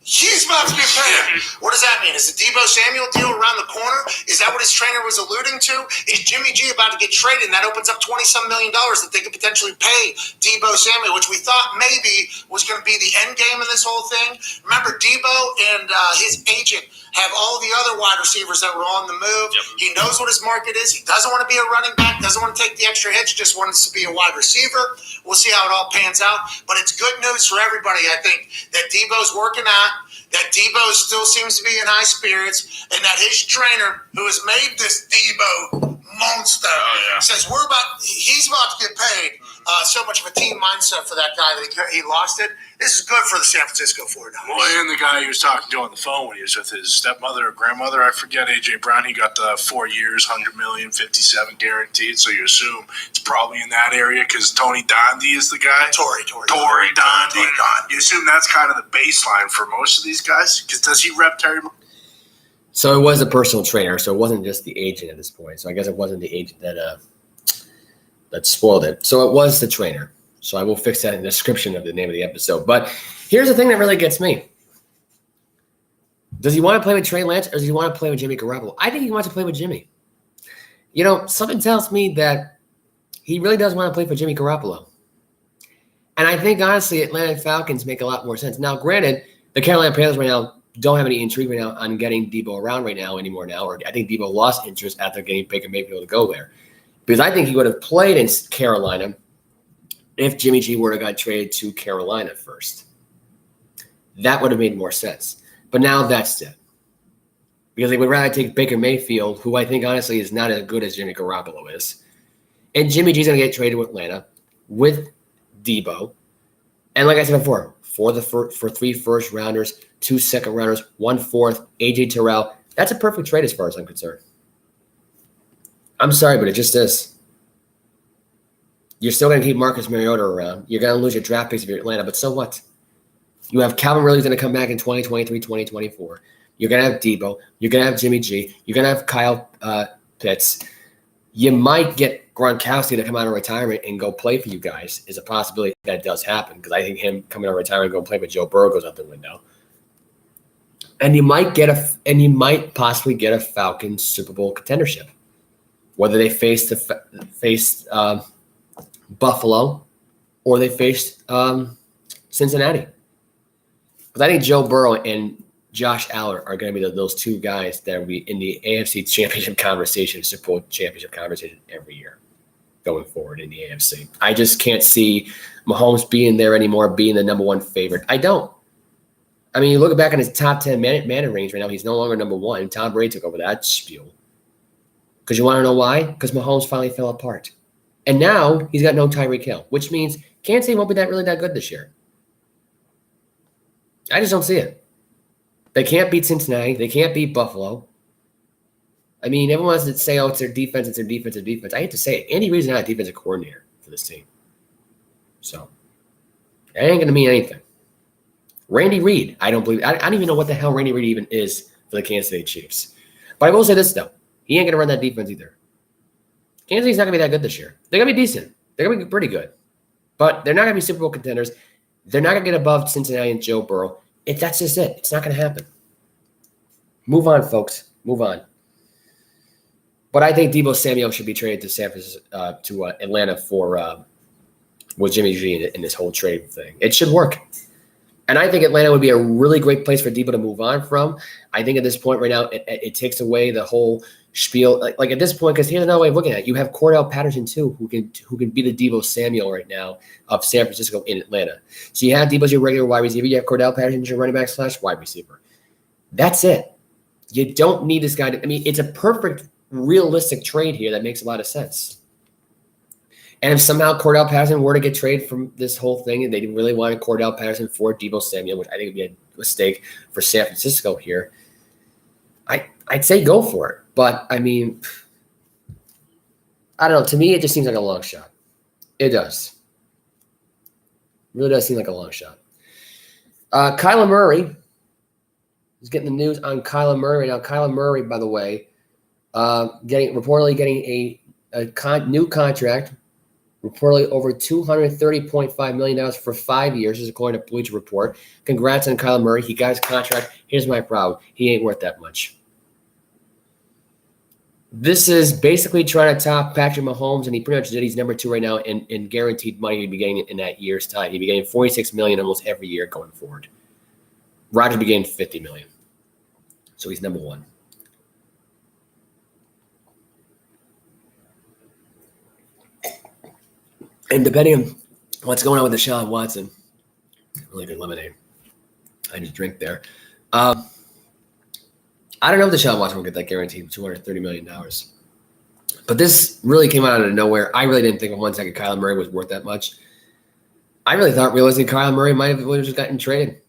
he's about to get paid. What does that mean? Is the Debo Samuel deal around the corner? Is that what his trainer was alluding to? Is Jimmy G about to get traded, and that opens up $20-some million that they could potentially pay Debo Samuel, which we thought maybe was going to be the end game in this whole thing? Remember, Debo and his agent have all the other wide receivers that were on the move. Yep. He knows what his market is. He doesn't want to be a running back, doesn't want to take the extra hits, just wants to be a wide receiver. We'll see how it all pans out. But it's good news for everybody, I think, that Debo's working out, that Debo still seems to be in high spirits, and that his trainer, who has made this Debo monster, says he's about to get paid. so much of a team mindset for that guy that he lost it. This is good for the San Francisco 49ers. Well, and the guy he was talking to on the phone when he was with his stepmother or grandmother, I forget, A.J. Brown, he got the 4 years, $100 million, 57 guaranteed. So you assume it's probably in that area because Tony Dondy is the guy. Tory Dondy. You assume that's kind of the baseline for most of these guys? Because does he rep Terry? So it was a personal trainer, so it wasn't just the agent at this point. So I guess it wasn't the agent that spoiled it. So it was the trainer. So I will fix that in the description of the name of the episode. But here's the thing that really gets me. Does he want to play with Trey Lance or does he want to play with Jimmy Garoppolo? I think he wants to play with Jimmy. You know, something tells me that he really does want to play for Jimmy Garoppolo. And I think, honestly, Atlanta Falcons make a lot more sense. Now, granted, the Carolina Panthers right now don't have any intrigue right now on getting Debo around right now anymore now. Or I think Debo lost interest after getting Baker Mayfield to go there. Because I think he would have played in Carolina if Jimmy G were to got traded to Carolina first. That would have made more sense. But now that's it. Because they would rather take Baker Mayfield, who I think honestly is not as good as Jimmy Garoppolo is. And Jimmy G's going to get traded with Atlanta with Debo. And like I said before, for 3 first rounders, 2 second rounders, 1 fourth, AJ Terrell. That's a perfect trade as far as I'm concerned. I'm sorry, but it just is. You're still going to keep Marcus Mariota around. You're going to lose your draft picks if you're Atlanta, but so what? You have Calvin Ridley's going to come back in 2023, 2024. You're going to have Debo. You're going to have Jimmy G. You're going to have Kyle Pitts. You might get Gronkowski to come out of retirement and go play for you guys. Is a possibility that does happen because I think him coming out of retirement and going play with Joe Burrow goes out the window. And you might possibly get a Falcons Super Bowl contendership, whether they face Buffalo or they face Cincinnati. Because I think Joe Burrow and Josh Allen are going to be those 2 guys that will be in the AFC Championship conversation, Super Bowl Championship conversation every year going forward in the AFC. I just can't see Mahomes being there anymore, being the number 1 favorite. I don't. I mean, you look back in his top 10 man range right now, he's no longer number 1. Tom Brady took over that spiel. Because you want to know why? Because Mahomes finally fell apart. And now he's got no Tyreek Hill, which means Kansas City won't be really that good this year. I just don't see it. They can't beat Cincinnati. They can't beat Buffalo. I mean, everyone wants to say, oh, it's their defense, it's their defense, it's their defense. I hate to say it. Andy Reid's not a defensive coordinator for this team. So, it ain't going to mean anything. Randy Reid, I don't even know what the hell Randy Reid even is for the Kansas City Chiefs. But I will say this, though. He ain't going to run that defense either. Kansas City's not going to be that good this year. They're going to be decent. They're going to be pretty good. But they're not going to be Super Bowl contenders. They're not going to get above Cincinnati and Joe Burrow. That's just it. It's not going to happen. Move on, folks. Move on. But I think Debo Samuel should be traded to San Francisco, to Atlanta for with Jimmy G in this whole trade thing. It should work. And I think Atlanta would be a really great place for Debo to move on from. I think at this point right now, it takes away the whole spiel. Like at this point, because here's another way of looking at it. You have Cordell Patterson, too, who can be the Debo Samuel right now of San Francisco in Atlanta. So you have Debo as your regular wide receiver. You have Cordell Patterson as your running back / wide receiver. That's it. You don't need this guy to – I mean, it's a perfect, realistic trade here that makes a lot of sense. And if somehow Cordell Patterson were to get traded from this whole thing and they really wanted Cordell Patterson for Debo Samuel, which I think would be a mistake for San Francisco here, I'd say go for it. But, I mean, I don't know. To me, it just seems like a long shot. It does. It really does seem like a long shot. Kyler Murray is getting the news on Kyler Murray. Now, Kyler Murray, by the way, reportedly getting a new contract, reportedly over $230.5 million for 5 years, is according to Bleacher Report. Congrats on Kyler Murray. He got his contract. Here's my problem. He ain't worth that much. This is basically trying to top Patrick Mahomes, and he pretty much did. He's number 2 right now in guaranteed money he'd be getting in that year's time. He'd be getting $46 million almost every year going forward. Rodgers be getting $50 million. So he's number 1. And depending on what's going on with Deshaun Watson, really good lemonade. I just drink there. I don't know if Deshaun Watson will get that guaranteed $230 million. But this really came out of nowhere. I really didn't think for 1 second Kyler Murray was worth that much. I really thought realistically Kyler Murray might have just gotten traded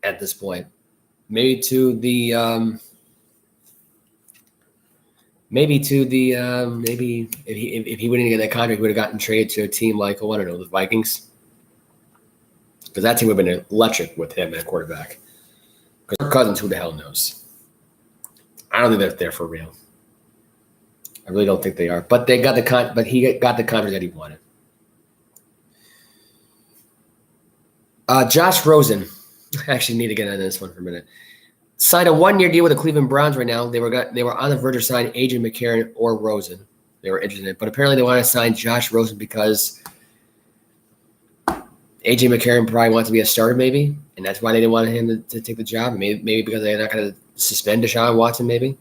at this point. Maybe if he wouldn't get that contract, he would have gotten traded to a team like, I don't know, the Vikings. Because that team would have been electric with him at quarterback. Because Cousins, who the hell knows? I don't think they're there for real. I really don't think they are. But he got the contract that he wanted. Josh Rosen. I actually need to get into this one for a minute. Signed a 1-year deal with the Cleveland Browns right now. They were on the verge of signing A.J. McCarron or Rosen. They were interested in it. But apparently they want to sign Josh Rosen because A.J. McCarron probably wants to be a starter maybe. And that's why they didn't want him to take the job. Maybe because they're not going to suspend Deshaun Watson maybe.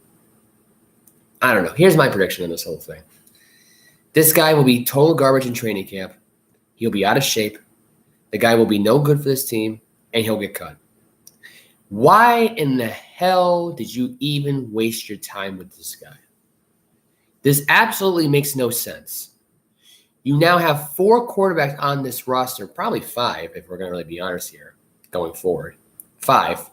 I don't know. Here's my prediction on this whole thing. This guy will be total garbage in training camp. He'll be out of shape. The guy will be no good for this team, and he'll get cut. Why in the hell did you even waste your time with this guy? This absolutely makes no sense. You now have 4 quarterbacks on this roster, probably 5 if we're going to really be honest here, going forward. 5.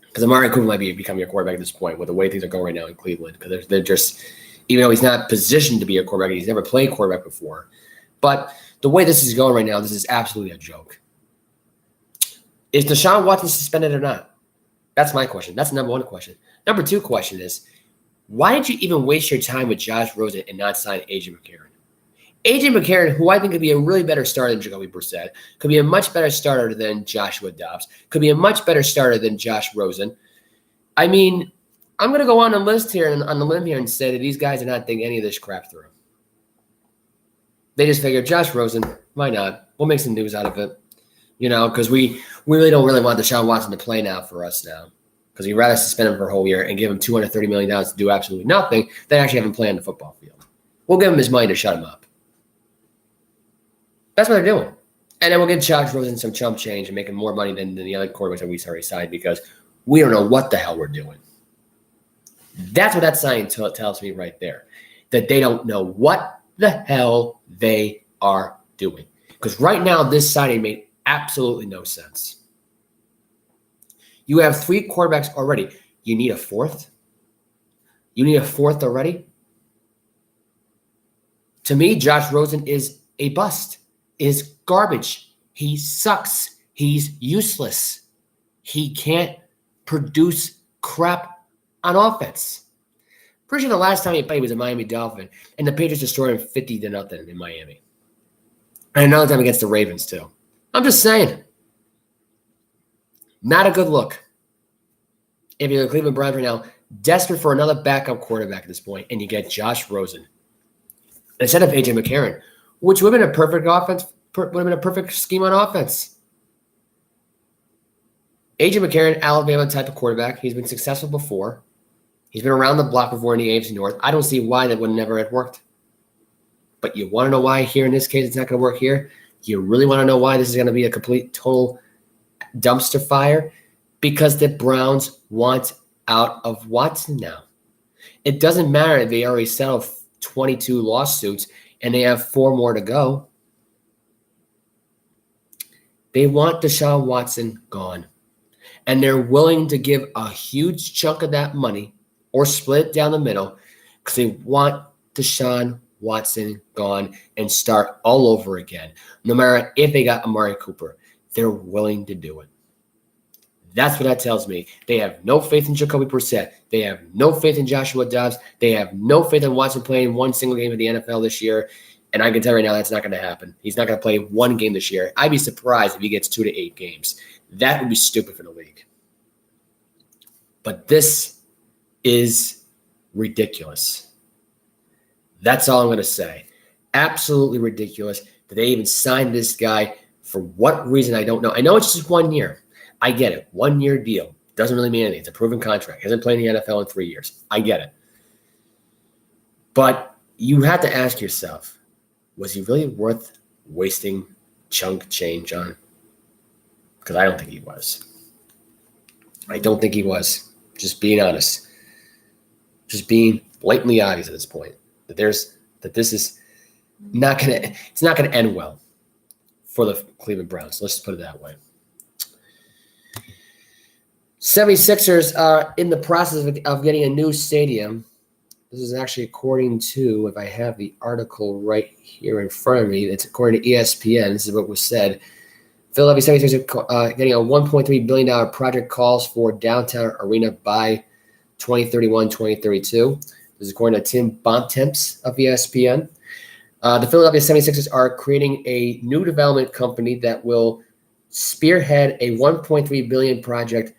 Because Amari Cooper might be becoming your quarterback at this point with the way things are going right now in Cleveland. Because they're just, even though he's not positioned to be a quarterback, he's never played quarterback before. But the way this is going right now, this is absolutely a joke. Is Deshaun Watson suspended or not? That's my question. That's the number 1 question. Number 2 question is, why did you even waste your time with Josh Rosen and not sign A.J. McCarron? A.J. McCarron, who I think could be a really better starter than Jacoby Brissett, could be a much better starter than Joshua Dobbs, could be a much better starter than Josh Rosen. I mean, I'm going to go on the list here and on the limb here and say that these guys did not think any of this crap through. They just figured, Josh Rosen, why not? We'll make some news out of it. Because we really don't want Deshaun Watson to play now for us now. Because we'd rather suspend him for a whole year and give him $230 million to do absolutely nothing than actually have him play on the football field. We'll give him his money to shut him up. That's what they're doing. And then we'll give Josh Rosen some chump change and make him more money than the other quarterbacks that we already signed because we don't know what the hell we're doing. That's what that sign tells me right there. That they don't know what the hell they are doing. Because right now, this signing made absolutely no sense. You have 3 quarterbacks already. You need a 4th? You need a 4th already? To me, Josh Rosen is a bust. Is garbage. He sucks. He's useless. He can't produce crap on offense. Pretty sure the last time he played was a Miami Dolphin, and the Patriots destroyed him 50-0 in Miami. And another time against the Ravens, too. I'm just saying. Not a good look. If you're the Cleveland Browns right now, desperate for another backup quarterback at this point, and you get Josh Rosen instead of A.J. McCarron, which would have been a perfect offense, would have been a perfect scheme on offense. A.J. McCarron, Alabama type of quarterback. He's been successful before. He's been around the block before in the AFC North. I don't see why that would never have worked. But you want to know why here in this case it's not going to work here? You really want to know why this is going to be a complete, total dumpster fire? Because the Browns want out of Watson now. It doesn't matter if they already settled 22 lawsuits and they have 4 more to go. They want Deshaun Watson gone. And they're willing to give a huge chunk of that money or split it down the middle because they want Deshaun Watson gone and start all over again. No matter if they got Amari Cooper, they're willing to do it. That's what that tells me. They have no faith in Jacoby Brissett. They have no faith in Joshua Dobbs. They have no faith in Watson playing one single game in the NFL this year. And I can tell you right now that's not going to happen. He's not going to play 1 game this year. I'd be surprised if he gets 2 to 8 games. That would be stupid for the league. But this is ridiculous. That's all I'm going to say. Absolutely ridiculous that they even signed this guy. For what reason, I don't know. I know it's just 1 year. I get it. 1 year deal. Doesn't really mean anything. It's a proven contract. He hasn't played in the NFL in 3 years. I get it. But you have to ask yourself, was he really worth wasting chunk change on? Because I don't think he was. I don't think he was. Just being honest. Just being blatantly obvious at this point that this is not going to end well for the Cleveland Browns. Let's just put it that way. 76ers are in the process of getting a new stadium. This is actually according to, if I have the article right here in front of me, it's according to ESPN. This is what was said. Philadelphia 76ers are getting a $1.3 billion project calls for downtown arena by 2031, 2032. This is according to Tim Bontemps of ESPN. The Philadelphia 76ers are creating a new development company that will spearhead a $1.3 billion project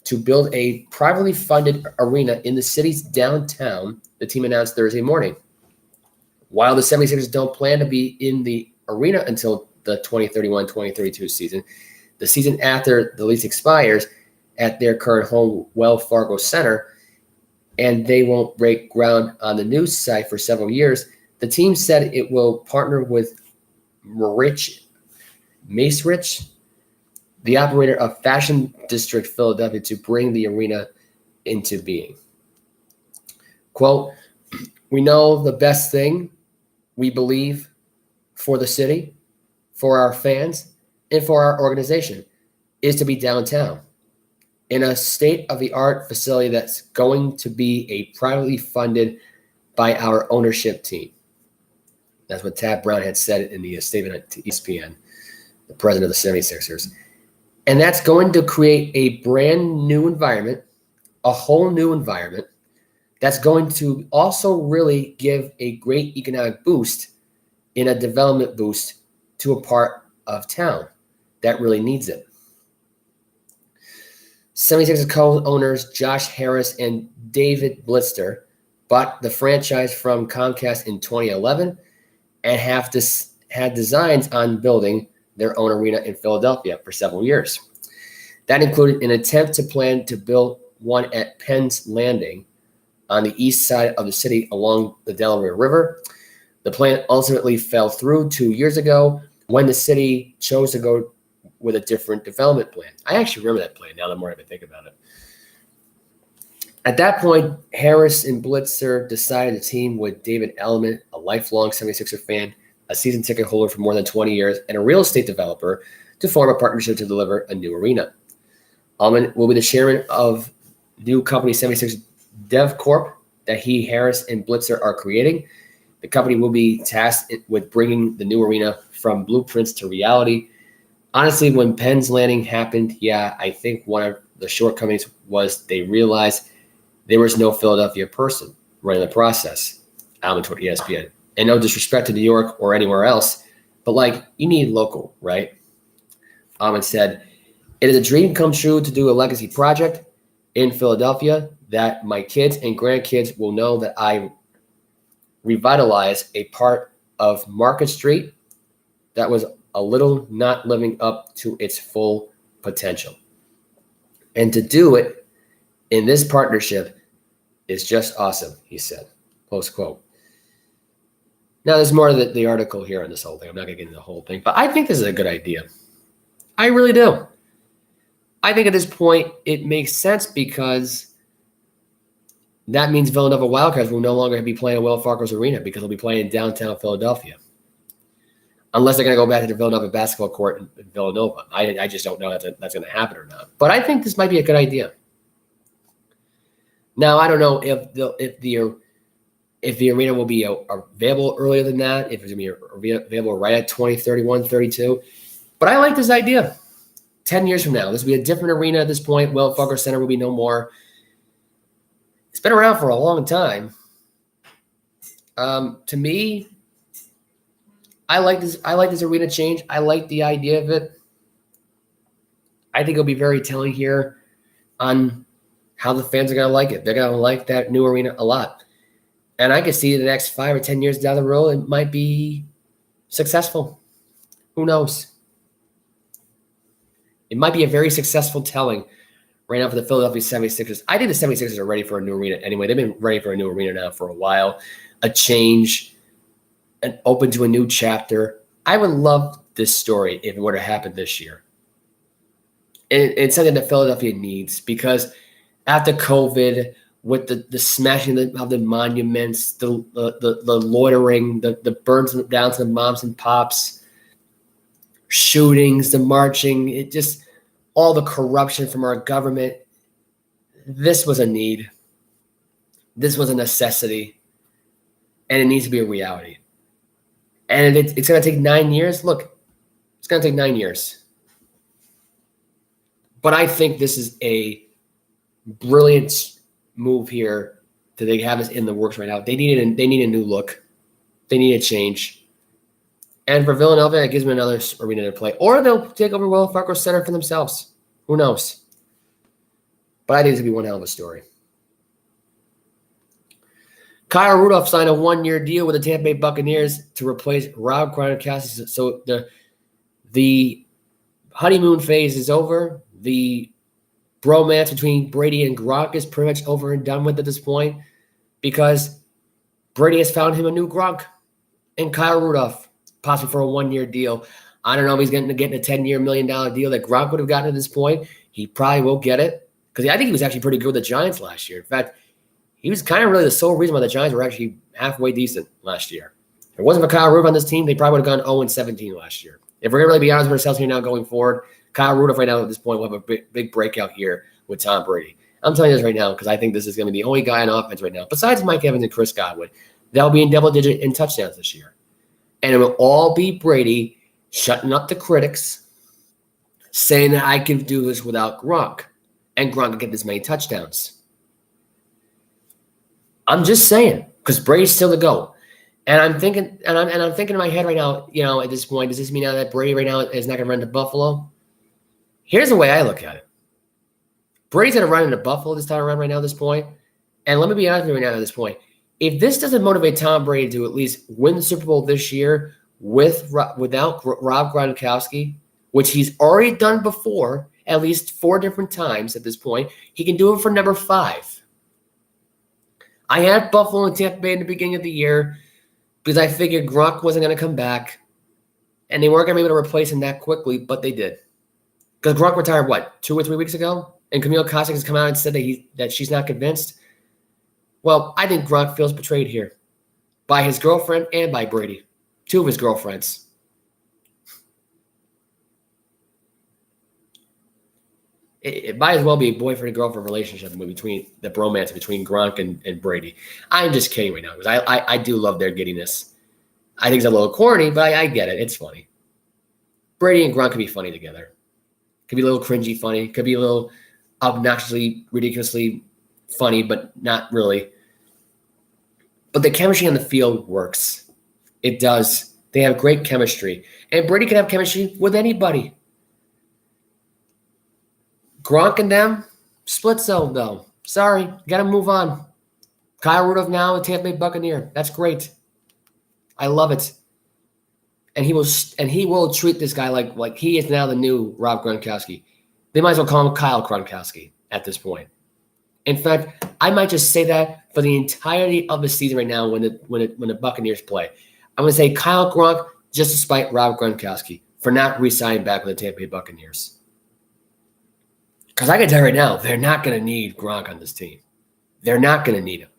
to build a privately funded arena in the city's downtown, the team announced Thursday morning. While the 76ers don't plan to be in the arena until the 2031-2032 season, the season after the lease expires at their current home, Wells Fargo Center, and they won't break ground on the new site for several years, the team said it will partner with Macerich, the operator of Fashion District Philadelphia, to bring the arena into being. Quote, "We know the best thing we believe for the city, for our fans, and for our organization is to be downtown in a state-of-the-art facility that's going to be a privately funded by our ownership team." That's what Tad Brown had said in the statement to ESPN, the president of the 76ers. And that's going to create a brand new environment, a whole new environment that's going to also really give a great economic boost in a development boost to a part of town that really needs it. 76ers co-owners Josh Harris and David Blitzer bought the franchise from Comcast in 2011 and have had designs on building their own arena in Philadelphia for several years. That included an attempt to plan to build one at Penn's Landing on the east side of the city along the Delaware River. The plan ultimately fell through 2 years ago when the city chose to go with a different development plan. I actually remember that plan now the more I think about it. At that point, Harris and Blitzer decided to team with David Ellman, a lifelong 76er fan, a season ticket holder for more than 20 years, and a real estate developer to form a partnership to deliver a new arena. Ellman will be the chairman of new company 76 Dev Corp that he, Harris, and Blitzer are creating. The company will be tasked with bringing the new arena from blueprints to reality. Honestly, when Penn's Landing happened, I think one of the shortcomings was they realized there was no Philadelphia person running the process. Ellman told ESPN. And no disrespect to New York or anywhere else, but you need local, right? Ellman said, "It is a dream come true to do a legacy project in Philadelphia that my kids and grandkids will know that I revitalized a part of Market Street that was a little not living up to its full potential. And to do it in this partnership is just awesome," he said, close quote. Now, there's more to the article here on this whole thing. I'm not going to get into the whole thing, but I think this is a good idea. I really do. I think at this point it makes sense because that means Villanova Wildcats will no longer be playing at Wells Fargo's arena because they'll be playing in downtown Philadelphia. Unless they're going to go back to the Villanova basketball court in Villanova. I just don't know if that's going to happen or not. But I think this might be a good idea. Now, I don't know if the arena will be available earlier than that, if it's going to be available right at 2031, 32. But I like this idea. 10 years from now, this will be a different arena at this point. Wells Fargo Center will be no more. It's been around for a long time. To me, I like this arena change. I like the idea of it. I think it'll be very telling here on how the fans are going to like it. They're going to like that new arena a lot. And I can see the next 5 or 10 years down the road, it might be successful. Who knows? It might be a very successful telling right now for the Philadelphia 76ers. I think the 76ers are ready for a new arena anyway. They've been ready for a new arena now for a while. A change, and open to a new chapter. I would love this story if it were to happen this year. And it's something that Philadelphia needs because after COVID, with the smashing of the monuments, the loitering, the burns down to the moms and pops, shootings, the marching, it just all the corruption from our government. This was a need. This was a necessity. And it needs to be a reality. And it's going to take 9 years. Look, it's going to take 9 years. But I think this is a brilliant move here that they have us in the works right now. They need a new look. They need a change. And for Villanova, it gives them another arena to play. Or they'll take over Wells Fargo Center for themselves. Who knows? But I think it's going to be one hell of a story. Kyle Rudolph signed a 1-year deal with the Tampa Bay Buccaneers to replace Rob Gronkowski. So the honeymoon phase is over. The bromance between Brady and Gronk is pretty much over and done with at this point because Brady has found him a new Gronk and Kyle Rudolph, possibly for a 1-year deal. I don't know if he's going to get a $10 million deal that Gronk would have gotten at this point. He probably will get it because I think he was actually pretty good with the Giants last year. In fact, he was kind of really the sole reason why the Giants were actually halfway decent last year. If it wasn't for Kyle Rudolph on this team, they probably would have gone 0-17 last year. If we're going to really be honest with ourselves here now going forward, Kyle Rudolph right now at this point will have a big breakout here with Tom Brady. I'm telling you this right now because I think this is going to be the only guy on offense right now, besides Mike Evans and Chris Godwin, that'll be in double-digit in touchdowns this year. And it will all be Brady shutting up the critics, saying that I can do this without Gronk, and Gronk can get this many touchdowns. I'm just saying, because Brady's still the GOAT. And I'm thinking, I'm thinking in my head right now, at this point, does this mean now that Brady right now is not going to run to Buffalo? Here's the way I look at it. Brady's going to run into Buffalo this time around right now at this point. And let me be honest with you right now at this point. If this doesn't motivate Tom Brady to at least win the Super Bowl this year without Rob Gronkowski, which he's already done before at least 4 different times at this point, he can do it for number 5. I had Buffalo and Tampa Bay in the beginning of the year because I figured Gronk wasn't going to come back, and they weren't going to be able to replace him that quickly, but they did. Because Gronk retired, 2 or 3 weeks ago? And Camille Kosik has come out and said that she's not convinced. Well, I think Gronk feels betrayed here by his girlfriend and by Brady, 2 of his girlfriends. It might as well be a boyfriend and girlfriend relationship between the bromance between Gronk and Brady. I'm just kidding right now because I do love their giddiness. I think it's a little corny, but I get it. It's funny. Brady and Gronk could be funny together. Could be a little cringy funny. Could be a little obnoxiously, ridiculously funny, but not really. But the chemistry on the field works. It does. They have great chemistry. And Brady can have chemistry with anybody. Gronk and them, split zone, though. Sorry, got to move on. Kyle Rudolph now, a Tampa Bay Buccaneer. That's great. I love it. And he will treat this guy like he is now the new Rob Gronkowski. They might as well call him Kyle Gronkowski at this point. In fact, I might just say that for the entirety of the season right now when the Buccaneers play. I'm going to say Kyle Gronk just to spite Rob Gronkowski for not re-signing back with the Tampa Bay Buccaneers. Because I can tell you right now, they're not going to need Gronk on this team. They're not going to need him.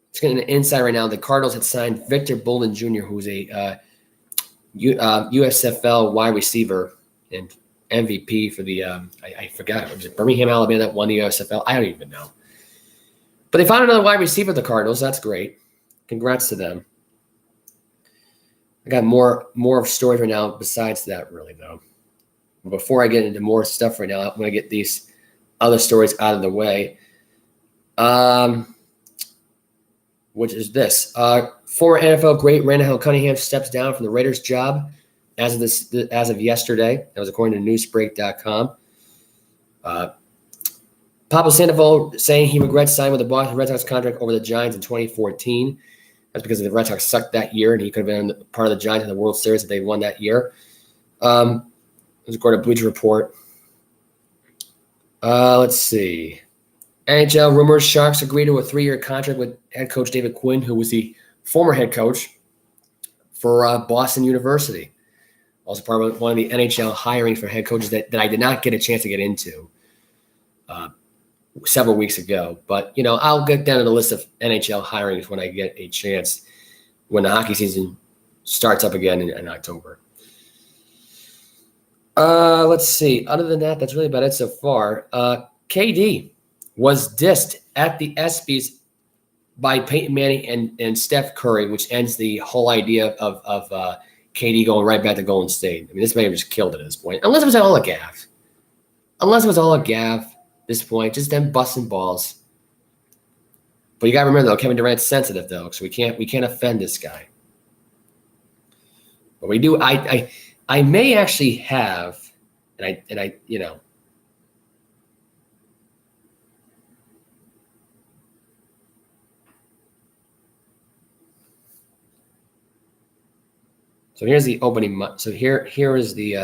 It's getting an insight right now. The Cardinals had signed Victor Bolden Jr., who's a USFL wide receiver and MVP for the I forgot. Was it Birmingham, Alabama that won the USFL? I don't even know. But they found another wide receiver, the Cardinals. That's great. Congrats to them. I got more stories right now besides that, really, though. Before I get into more stuff right now, I'm going to get these other stories out of the way. Which is this. Former NFL great Randall Cunningham steps down from the Raiders job as of yesterday. That was according to newsbreak.com. Pablo Sandoval saying he regrets signing with the Boston Red Sox contract over the Giants in 2014. That's because the Red Sox sucked that year, and he could have been part of the Giants in the World Series if they won that year. It was according to Bleacher Report. Let's see. NHL rumors Sharks agree to a 3-year contract with head coach David Quinn, who was the former head coach for Boston University. Also part of one of the NHL hiring for head coaches that I did not get a chance to get into. several weeks ago. But, I'll get down to the list of NHL hirings when I get a chance when the hockey season starts up again in October. Let's see. Other than that, that's really about it so far. KD was dissed at the Espys by Peyton Manning and Steph Curry, which ends the whole idea of KD going right back to Golden State. I mean, this may have just killed it at this point. Unless it was all a gaffe. At this point, just them busting balls. But you got to remember, though, Kevin Durant's sensitive, though, so we can't offend this guy. But we do. I may actually have, and I. So here's the opening. So here is the.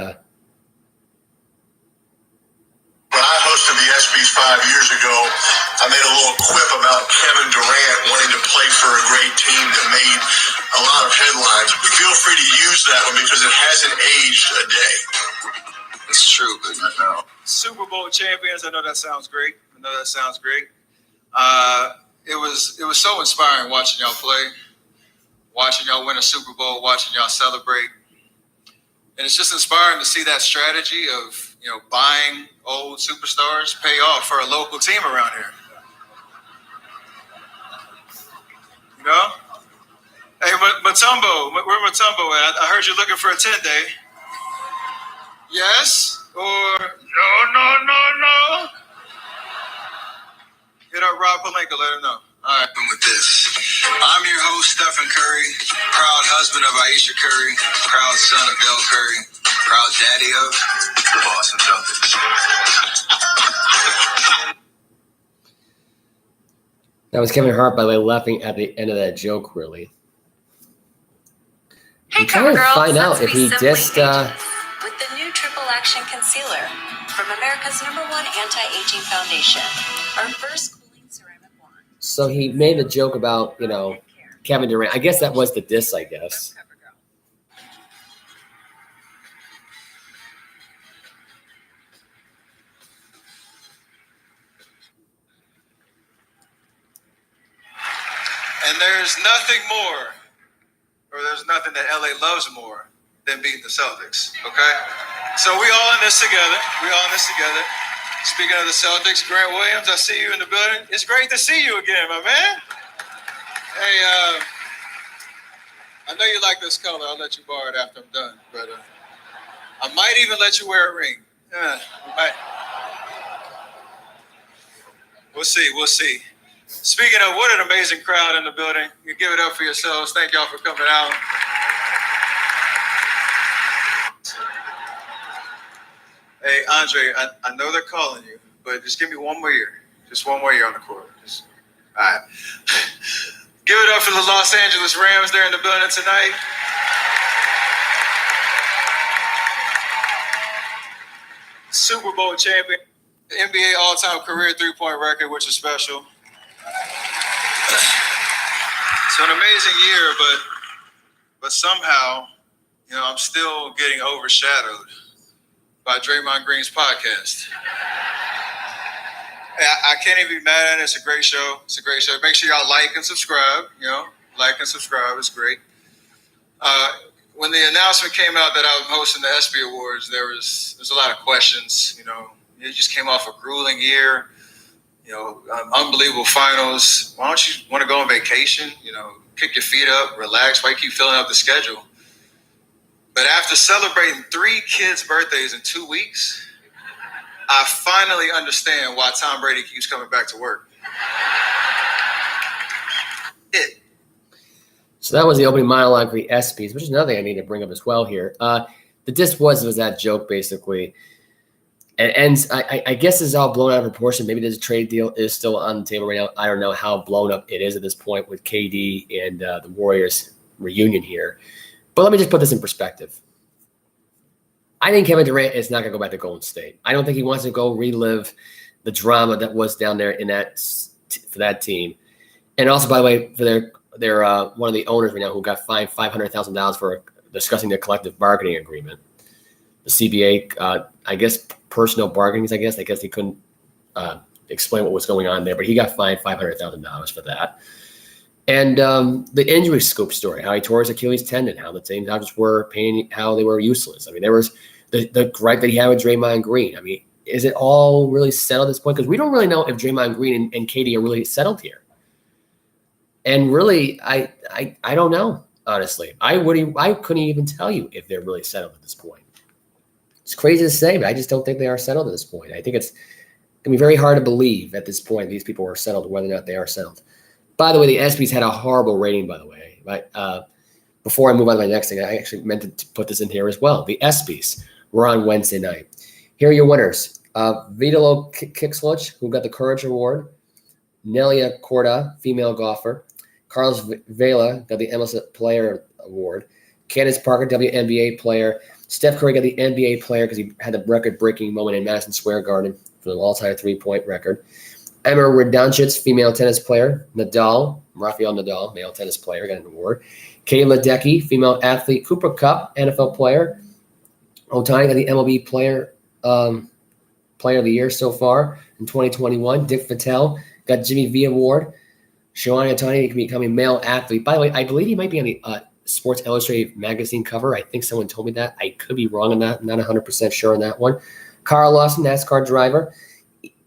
When I hosted the ESPYs 5 years ago, I made a little quip about Kevin Durant wanting to play for a great team that made a lot of headlines. Feel free to use that one because it hasn't aged a day. It's true, but no. Super Bowl champions. I know that sounds great. It was so inspiring watching y'all play, watching y'all win a Super Bowl, watching y'all celebrate. And it's just inspiring to see that strategy of, buying old superstars pay off for a local team around here. Hey, Mutombo, where Mutombo at? I heard you're looking for a 10-day. Yes? Or no. Hit up Rob Palenka, let him know. All right. With this, I'm your host, Stephen Curry, proud husband of Aisha Curry, proud son of Del Curry, proud daddy of the Boston Celtics. That was Kevin Hart, by the way, laughing at the end of that joke, really. Hey, I'm trying to CoverGirls, find out if let's be he simply just. with the new Triple Action Concealer from America's #1 anti-aging foundation. Our first cooling ceramic wand. So he made a joke about, Kevin Durant. I guess that was the diss, I guess. And there's nothing that LA loves more than beating the Celtics, okay? So we all in this together. Speaking of the Celtics, Grant Williams, I see you in the building. It's great to see you again, my man. Hey, I know you like this color. I'll let you borrow it after I'm done. But I might even let you wear a ring. We'll see. Speaking of, what an amazing crowd in the building. You give it up for yourselves. Thank y'all for coming out. Hey, Andre, I know they're calling you, but just give me one more year. Just one more year on the court. All right. Give it up for the Los Angeles Rams. They're in the building tonight. Super Bowl champion. NBA all-time career three-point record, which is special. So an amazing year, but somehow, I'm still getting overshadowed by Draymond Green's podcast. I can't even be mad at it. It's a great show. Make sure y'all like and subscribe. It's great. When the announcement came out that I was hosting the Espy Awards, there's a lot of questions. It just came off a grueling year. Unbelievable finals. Why don't you want to go on vacation? Kick your feet up, relax. Why you keep filling up the schedule? But after celebrating 3 kids' birthdays in 2 weeks, I finally understand why Tom Brady keeps coming back to work. So that was the opening monologue for the Espys, which is another thing I need to bring up as well here. The diss was that joke, basically. And I guess it's all blown out of proportion. Maybe there's a trade deal is still on the table right now. I don't know how blown up it is at this point with KD and the Warriors reunion here. But let me just put this in perspective. I think Kevin Durant is not going to go back to Golden State. I don't think he wants to go relive the drama that was down there for that team. And also, by the way, for their one of the owners right now who got fined $500,000 for discussing their collective bargaining agreement. The CBA, I guess, personal bargainings. I guess they couldn't explain what was going on there, but he got fined $500,000 for that. And the injury scoop story, how he tore his Achilles tendon, how the team doctors were paying, how they were useless. I mean, there was the gripe that he had with Draymond Green. I mean, is it all really settled at this point? Because we don't really know if Draymond Green and KD are really settled here. And really, I don't know, honestly. I couldn't even tell you if they're really settled at this point. It's crazy to say, but I just don't think they are settled at this point. I think it's going to be very hard to believe at this point these people are settled, whether or not they are settled. By the way, the ESPYs had a horrible rating, by the way. Right? Before I move on to my next thing, I actually meant to put this in here as well. The ESPYs were on Wednesday night. Here are your winners. Vidalo Kiksluch, who got the Courage Award. Nelia Corda, female golfer. Carlos Vela got the MLS Player Award. Candace Parker, WNBA player. Steph Curry got the NBA player because he had the record-breaking moment in Madison Square Garden for the all-time three-point record. Emma Radoncic, female tennis player. Rafael Nadal, male tennis player, got an award. Katie Ledecky, female athlete. Cooper Kupp, NFL player. Otani got the MLB player of the year so far in 2021. Dick Vitale got Jimmy V Award. Shohei Ohtani becoming male athlete. By the way, I believe he might be on the Sports Illustrated magazine cover. I think someone told me that. I could be wrong on that. I'm not 100% sure on that one. Carl Lawson, NASCAR driver.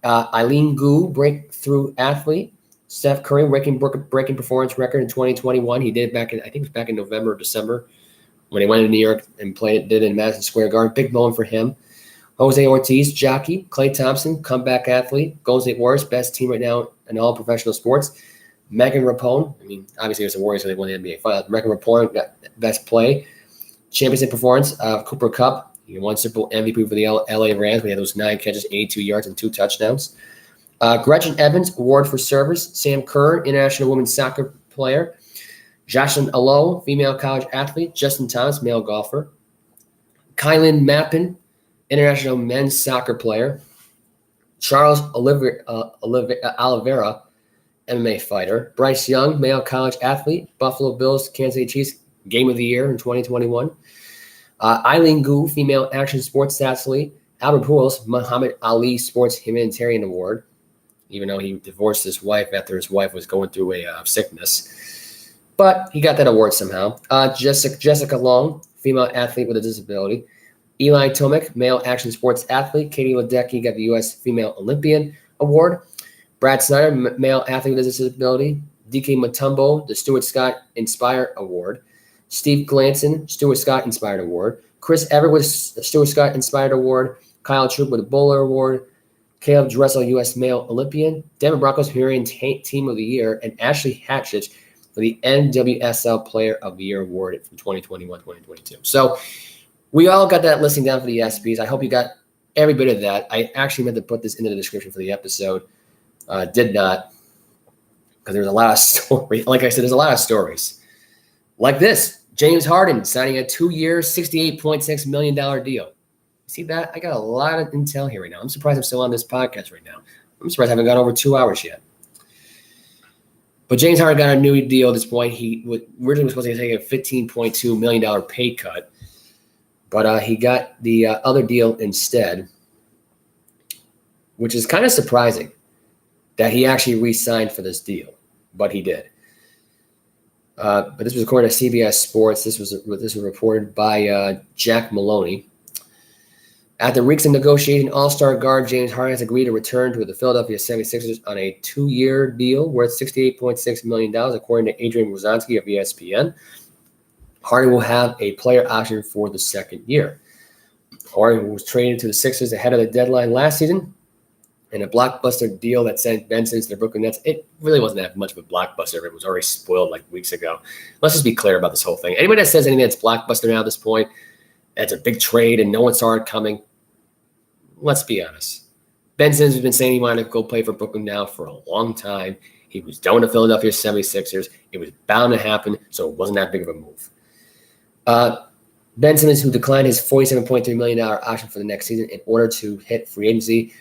Eileen Gu, breakthrough athlete. Steph Curry, breaking performance record in 2021. He did it back in, I think it was back in November or December when he went to New York and did it in Madison Square Garden. Big moment for him. Jose Ortiz, jockey. Klay Thompson, comeback athlete. Golden State Warriors, best team right now in all professional sports. Megan Rapone, I mean, obviously it was the Warriors, so they won the NBA Finals. Megan Rapone got best play. Championship performance, Cooper Kupp. He won Super Bowl MVP for the LA Rams. We had those 9 catches, 82 yards, and 2 touchdowns. Gretchen Evans, award for servers. Sam Kerr, international women's soccer player. Jocelyn Alo, female college athlete. Justin Thomas, male golfer. Kylan Mappin, international men's soccer player. Charles Oliveira, MMA fighter. Bryce Young, male college athlete. Buffalo Bills, Kansas City Chiefs, game of the year in 2021. Eileen Gu, female action sports athlete. Albert Pujols, Muhammad Ali Sports Humanitarian Award, even though he divorced his wife after his wife was going through a sickness. But he got that award somehow. Jessica Long, female athlete with a disability. Eli Tomic, male action sports athlete. Katie Ledecky got the U.S. Female Olympian Award. Brad Snyder, male athlete with a disability. DK Mutombo, the Stuart Scott Inspire Award. Steve Glanson, Stuart Scott Inspired Award. Chris Everett with Stuart Scott Inspired Award. Kyle Troop with a Bowler Award. Caleb Dressel, U.S. Male Olympian. Denver Broncos Hurricane Team of the Year. And Ashley Hatchett for the NWSL Player of the Year Award from 2021-2022. So we all got that listing down for the ESPYs. I hope you got every bit of that. I actually meant to put this into the description for the episode. Did not, because there's a lot of stories. Like I said, there's a lot of stories. Like this, James Harden signing a 2-year, $68.6 million deal. See that? I got a lot of intel here right now. I'm surprised I'm still on this podcast right now. I'm surprised I haven't gone over 2 hours yet. But James Harden got a new deal at this point. He originally was supposed to take a $15.2 million pay cut, but he got the other deal instead, which is kind of surprising that he actually re-signed for this deal, but he did. But this was according to CBS Sports. This was reported by Jack Maloney. After weeks of negotiating, All-Star guard James Harden has agreed to return to the Philadelphia 76ers on a 2-year deal worth $68.6 million, according to Adrian Wojnarowski of ESPN. Harden will have a player option for the second year. Harden was traded to the Sixers ahead of the deadline last season in a blockbuster deal that sent Ben Simmons to the Brooklyn Nets. It really wasn't that much of a blockbuster. It was already spoiled like weeks ago. Let's just be clear about this whole thing. Anybody that says anything that's blockbuster now at this point, that's a big trade and no one saw it coming, let's be honest. Ben Simmons has been saying he wanted to go play for Brooklyn now for a long time. He was done with Philadelphia 76ers. It was bound to happen, so it wasn't that big of a move. Ben Simmons, who declined his $47.3 million option for the next season in order to hit free agency,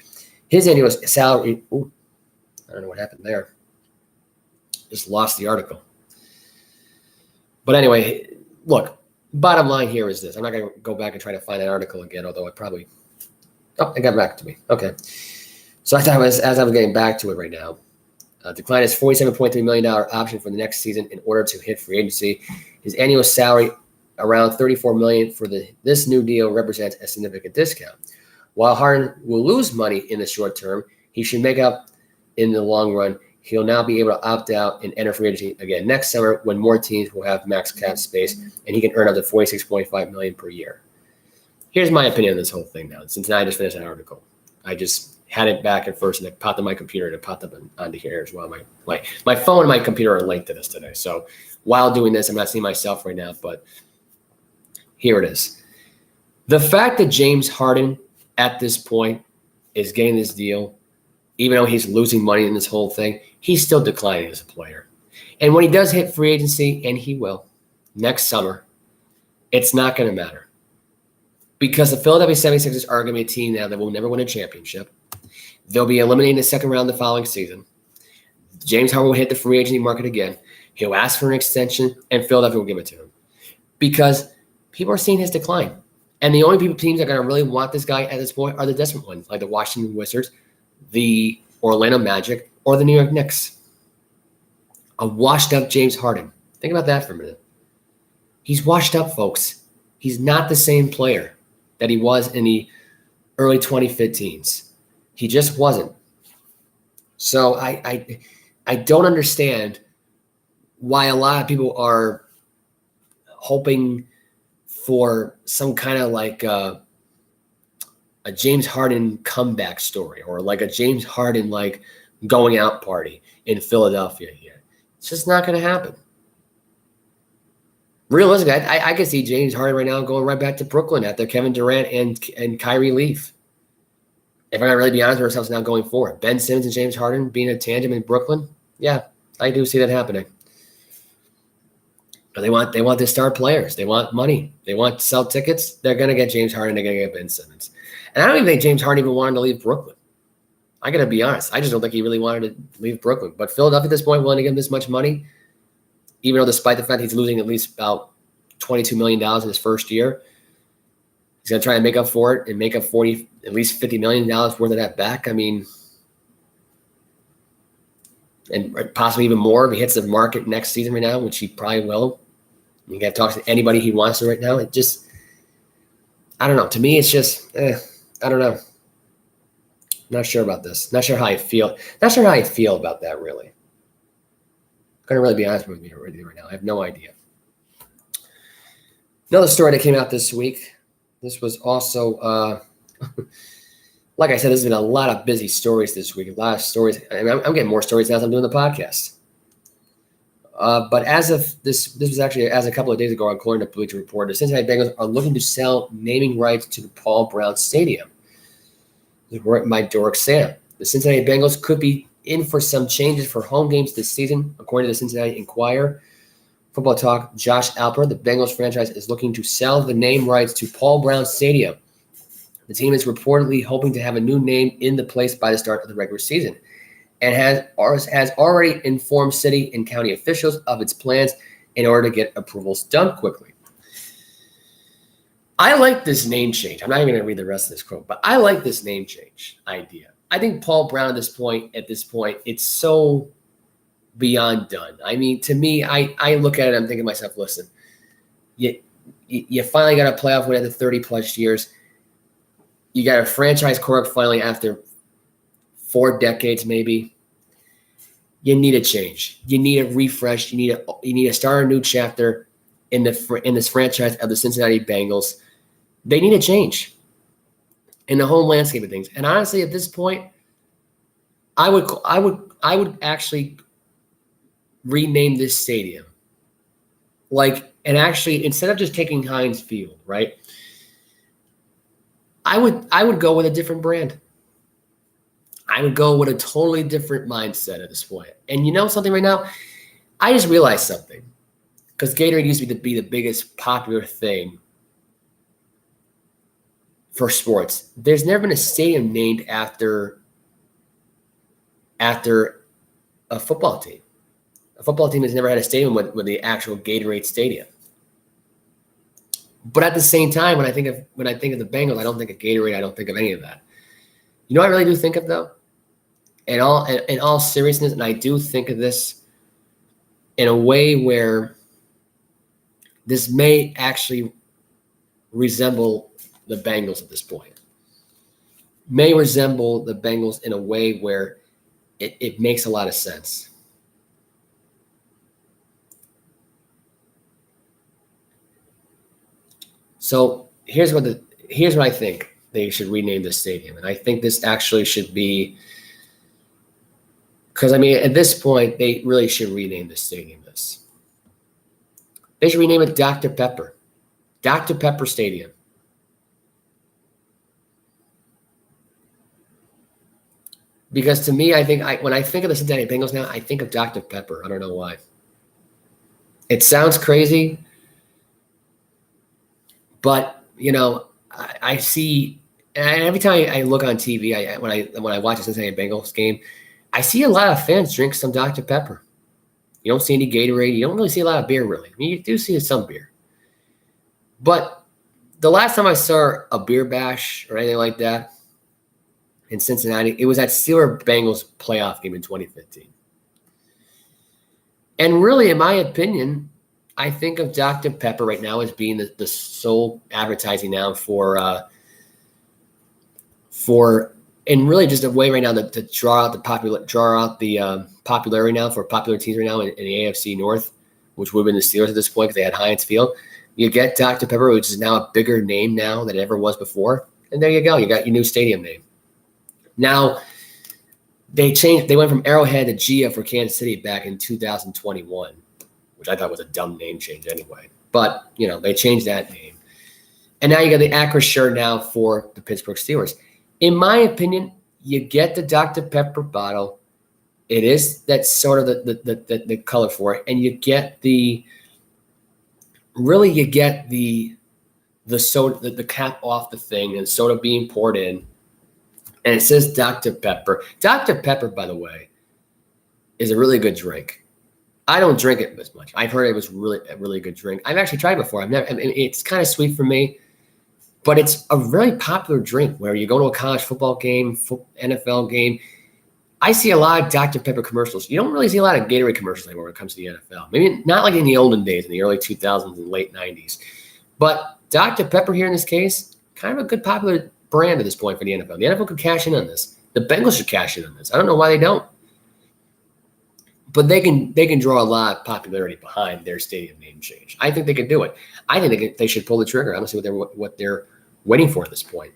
his annual salary, I don't know what happened there. Just lost the article. But anyway, look, bottom line here is this. I'm not going to go back and try to find that article again, although it probably – oh, it got back to me. Okay. So as I was getting back to it right now, declined his $47.3 million option for the next season in order to hit free agency. His annual salary, around $34 million for this new deal, represents a significant discount. While Harden will lose money in the short term, he should make up in the long run. He'll now be able to opt out and enter free agency again next summer when more teams will have max cap space, and he can earn up to $46.5 million per year. Here's my opinion on this whole thing now. Cincinnati just finished an article. I just had it back at first, and it popped on my computer, and it popped up onto here as well. My phone and my computer are linked to this today. So while doing this, I'm not seeing myself right now, but here it is. The fact that James Harden at this point is getting this deal, even though he's losing money in this whole thing, he's still declining as a player. And when he does hit free agency, and he will, next summer, it's not going to matter. Because the Philadelphia 76ers are going to be a team now that will never win a championship. They'll be eliminated in the second round the following season. James Harden will hit the free agency market again. He'll ask for an extension, and Philadelphia will give it to him. Because people are seeing his decline. And the only teams that are going to really want this guy at this point are the desperate ones, like the Washington Wizards, the Orlando Magic, or the New York Knicks. A washed-up James Harden. Think about that for a minute. He's washed up, folks. He's not the same player that he was in the early 2015s. He just wasn't. So I don't understand why a lot of people are hoping for some kind of like a James Harden comeback story, or like a James Harden like going out party in Philadelphia here. It's just not going to happen. Realistically, I could see James Harden right now going right back to Brooklyn after Kevin Durant and Kyrie leave. If I'm going to really be honest with ourselves now going forward, Ben Simmons and James Harden being a tandem in Brooklyn, yeah, I do see that happening. But they want their star players. They want money. They want to sell tickets. They're going to get James Harden. They're going to get Ben Simmons. And I don't even think James Harden even wanted to leave Brooklyn. I got to be honest. I just don't think he really wanted to leave Brooklyn. But Philadelphia at this point willing to give him this much money, even though despite the fact he's losing at least about $22 million in his first year, he's going to try and make up for it and make up at least $50 million worth of that back. I mean, and possibly even more if he hits the market next season right now, which he probably will. You can talk to anybody he wants to right now. It just, I don't know. To me, it's just, I don't know. Not sure about this. Not sure how I feel. Not sure how I feel about that, really. I'm going to really be honest with you right now. I have no idea. Another story that came out this week. This was also, like I said, there's been a lot of busy stories this week. A lot of stories. I mean, I'm getting more stories now as I'm doing the podcast. But as of this was actually as a couple of days ago, according to Bleacher Report, the Cincinnati Bengals are looking to sell naming rights to the Paul Brown Stadium. My dork Sam. The Cincinnati Bengals could be in for some changes for home games this season, according to the Cincinnati Enquirer. Football Talk, Josh Alper, the Bengals franchise is looking to sell the name rights to Paul Brown Stadium. The team is reportedly hoping to have a new name in the place by the start of the regular season, and has already informed city and county officials of its plans in order to get approvals done quickly. I like this name change. I'm not even going to read the rest of this quote, but I like this name change idea. I think Paul Brown at this point, it's so beyond done. I mean, to me, I look at it, I'm thinking to myself, listen, you finally got a playoff win after 30-plus years. You got a franchise quarterback finally after 4 decades, maybe. You need a change. You need a refresh. You need to start a new chapter in this franchise of the Cincinnati Bengals. They need a change in the home landscape of things. And honestly, at this point, I would actually rename this stadium. And actually, instead of just taking Heinz Field, right? I would go with a different brand. I would go with a totally different mindset at this point. And you know something right now? I just realized something. Because Gatorade used to be the biggest popular thing for sports. There's never been a stadium named after a football team. A football team has never had a stadium with the actual Gatorade Stadium. But at the same time, when I think of the Bengals, I don't think of Gatorade. I don't think of any of that. You know what I really do think of, though? in all seriousness, and I do think of this in a way where this may actually resemble the Bengals at this point. May resemble the Bengals in a way where it makes a lot of sense. So here's what I think they should rename the stadium, and I think this actually should be, because I mean at this point they really should rename the stadium this. They should rename it Dr. Pepper Stadium. Because to me, I think when I think of the Cincinnati Bengals now, I think of Dr. Pepper. I don't know why. It sounds crazy, but you know, I see, and every time I look on TV, when I watch a Cincinnati Bengals game, I see a lot of fans drink some Dr. Pepper. You don't see any Gatorade. You don't really see a lot of beer, really. I mean, you do see some beer. But the last time I saw a beer bash or anything like that in Cincinnati, it was that Steelers-Bengals playoff game in 2015. And really, in my opinion, I think of Dr. Pepper right now as being the sole advertising now for and really just a way right now to draw out the popularity now for popular teams right now in the AFC North, which would have been the Steelers at this point because they had Heinz Field. You get Dr. Pepper, which is now a bigger name now than it ever was before, and there you go. You got your new stadium name. Now, they went from Arrowhead to Gia for Kansas City back in 2021, which I thought was a dumb name change anyway. But, you know, they changed that name. And now you got the Acrisure now for the Pittsburgh Steelers. In my opinion, you get the Dr. Pepper bottle. It is that sort of the color for it. And you get the soda, the cap off the thing and soda being poured in. And it says Dr. Pepper. Dr. Pepper, by the way, is a really good drink. I don't drink it as much. I've heard it was a really good drink. I've actually tried it before. It's kind of sweet for me, but it's a really popular drink where you go to a college football game, NFL game. I see a lot of Dr. Pepper commercials. You don't really see a lot of Gatorade commercials anymore when it comes to the NFL. Maybe not like in the olden days, in the early 2000s and late 90s. But Dr. Pepper here in this case, kind of a good popular brand at this point for the NFL. The NFL could cash in on this. The Bengals should cash in on this. I don't know why they don't. But they can draw a lot of popularity behind their stadium name change. I think they can do it. I think they should pull the trigger. I don't see what they're waiting for at this point.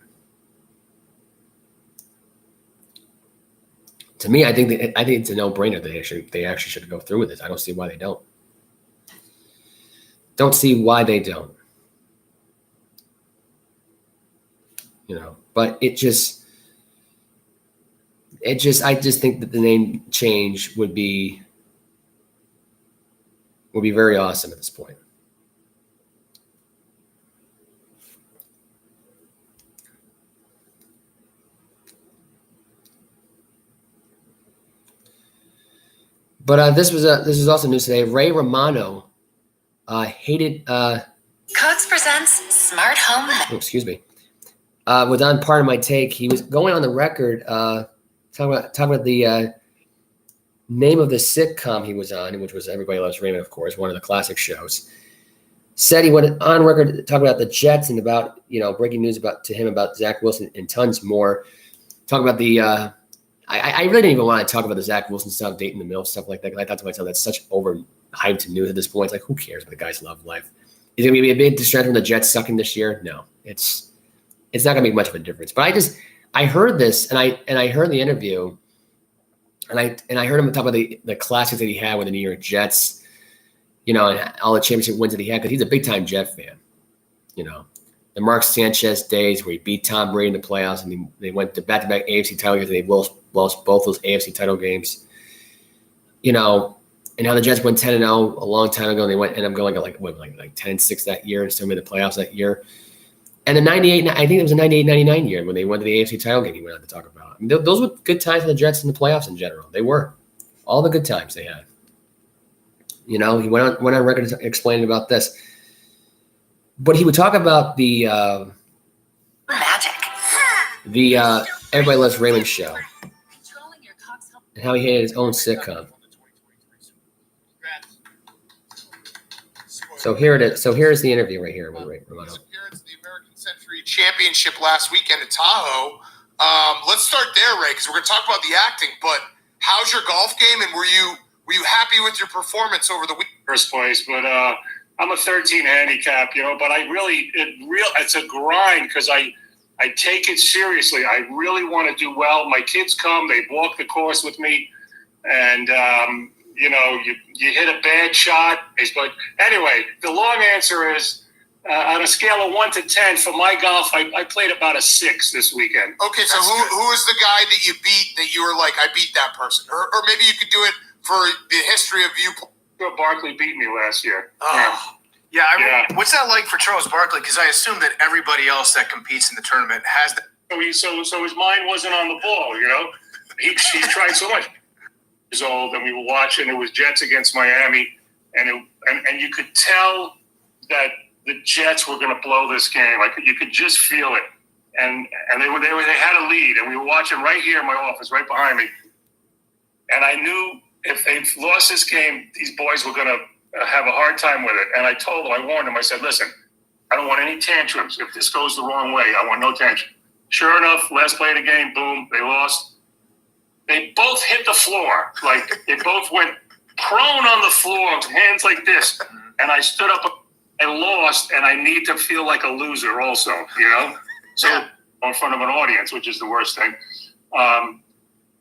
To me, I think it's a no-brainer. They actually should go through with this. I don't see why they don't. Don't see why they don't. You know, but I just think that the name change would be very awesome at this point. But this was also news today. Ray Romano hated. Cox presents Smart Home. Oh, excuse me. Was on Part of My Take. He was going on the record talking about the name of the sitcom he was on, which was Everybody Loves Raymond, of course, one of the classic shows. Said he went on record to talk about the Jets and about, you know, breaking news to him about Zach Wilson and tons more. Talk about the I really didn't even want to talk about the Zach Wilson stuff, dating the MILF, stuff like that. I thought to myself, that's such overhyped news at this point. It's like, who cares about the guy's love life? Is it going to be a big distraction from the Jets sucking this year? No, it's not going to make much of a difference. But I heard this, and I heard the interview, and I heard him talk about the classics that he had with the New York Jets, you know, and all the championship wins that he had, because he's a big time Jet fan, you know. The Mark Sanchez days where he beat Tom Brady in the playoffs, and they went to back-to-back AFC title games, and they lost both those AFC title games, you know. And how the Jets went 10-0 a long time ago, and they ended up going like 10-6 that year, and still made the playoffs that year. And the 98, I think it was the 98-99 year when they went to the AFC title game he went on to talk about. I mean, those were good times for the Jets in the playoffs in general. They were. All the good times they had. You know, he went on record explaining about this. But he would talk about the magic. The Everybody Loves Raymond show. Controlling your Cox and how he hated his own sitcom. So here it is. So here's the interview right here with Romano. His appearance at the American Century Championship last weekend in Tahoe. Let's start there, Ray, because we're going to talk about the acting. But how's your golf game, and were you happy with your performance over the week? First place, but I'm a 13 handicap, but it's a grind because I take it seriously. I really want to do well. My kids come, they walk the course with me, and you hit a bad shot. But anyway, the long answer is on a scale of 1 to 10 for my golf, I played about a 6 this weekend. Okay, so who is the guy that you beat that you were like, I beat that person, or maybe you could do it for the history of you. Barkley beat me last year. Oh. Yeah. What's that like for Charles Barkley? Because I assume that everybody else that competes in the tournament has that. So his mind wasn't on the ball, He tried so much. Years old, and we were watching. It was Jets against Miami, and you could tell that the Jets were going to blow this game. Like you could just feel it, and they had a lead, and we were watching right here in my office, right behind me, and I knew if they lost this game, these boys were going to have a hard time with it. And I told them, I warned them, I said, listen, I don't want any tantrums. If this goes the wrong way, I want no tantrum. Sure enough, last play of the game, boom, they lost. They both hit the floor. Like, they both went prone on the floor, hands like this. And I stood up and lost, and I need to feel like a loser also, So in front of an audience, which is the worst thing.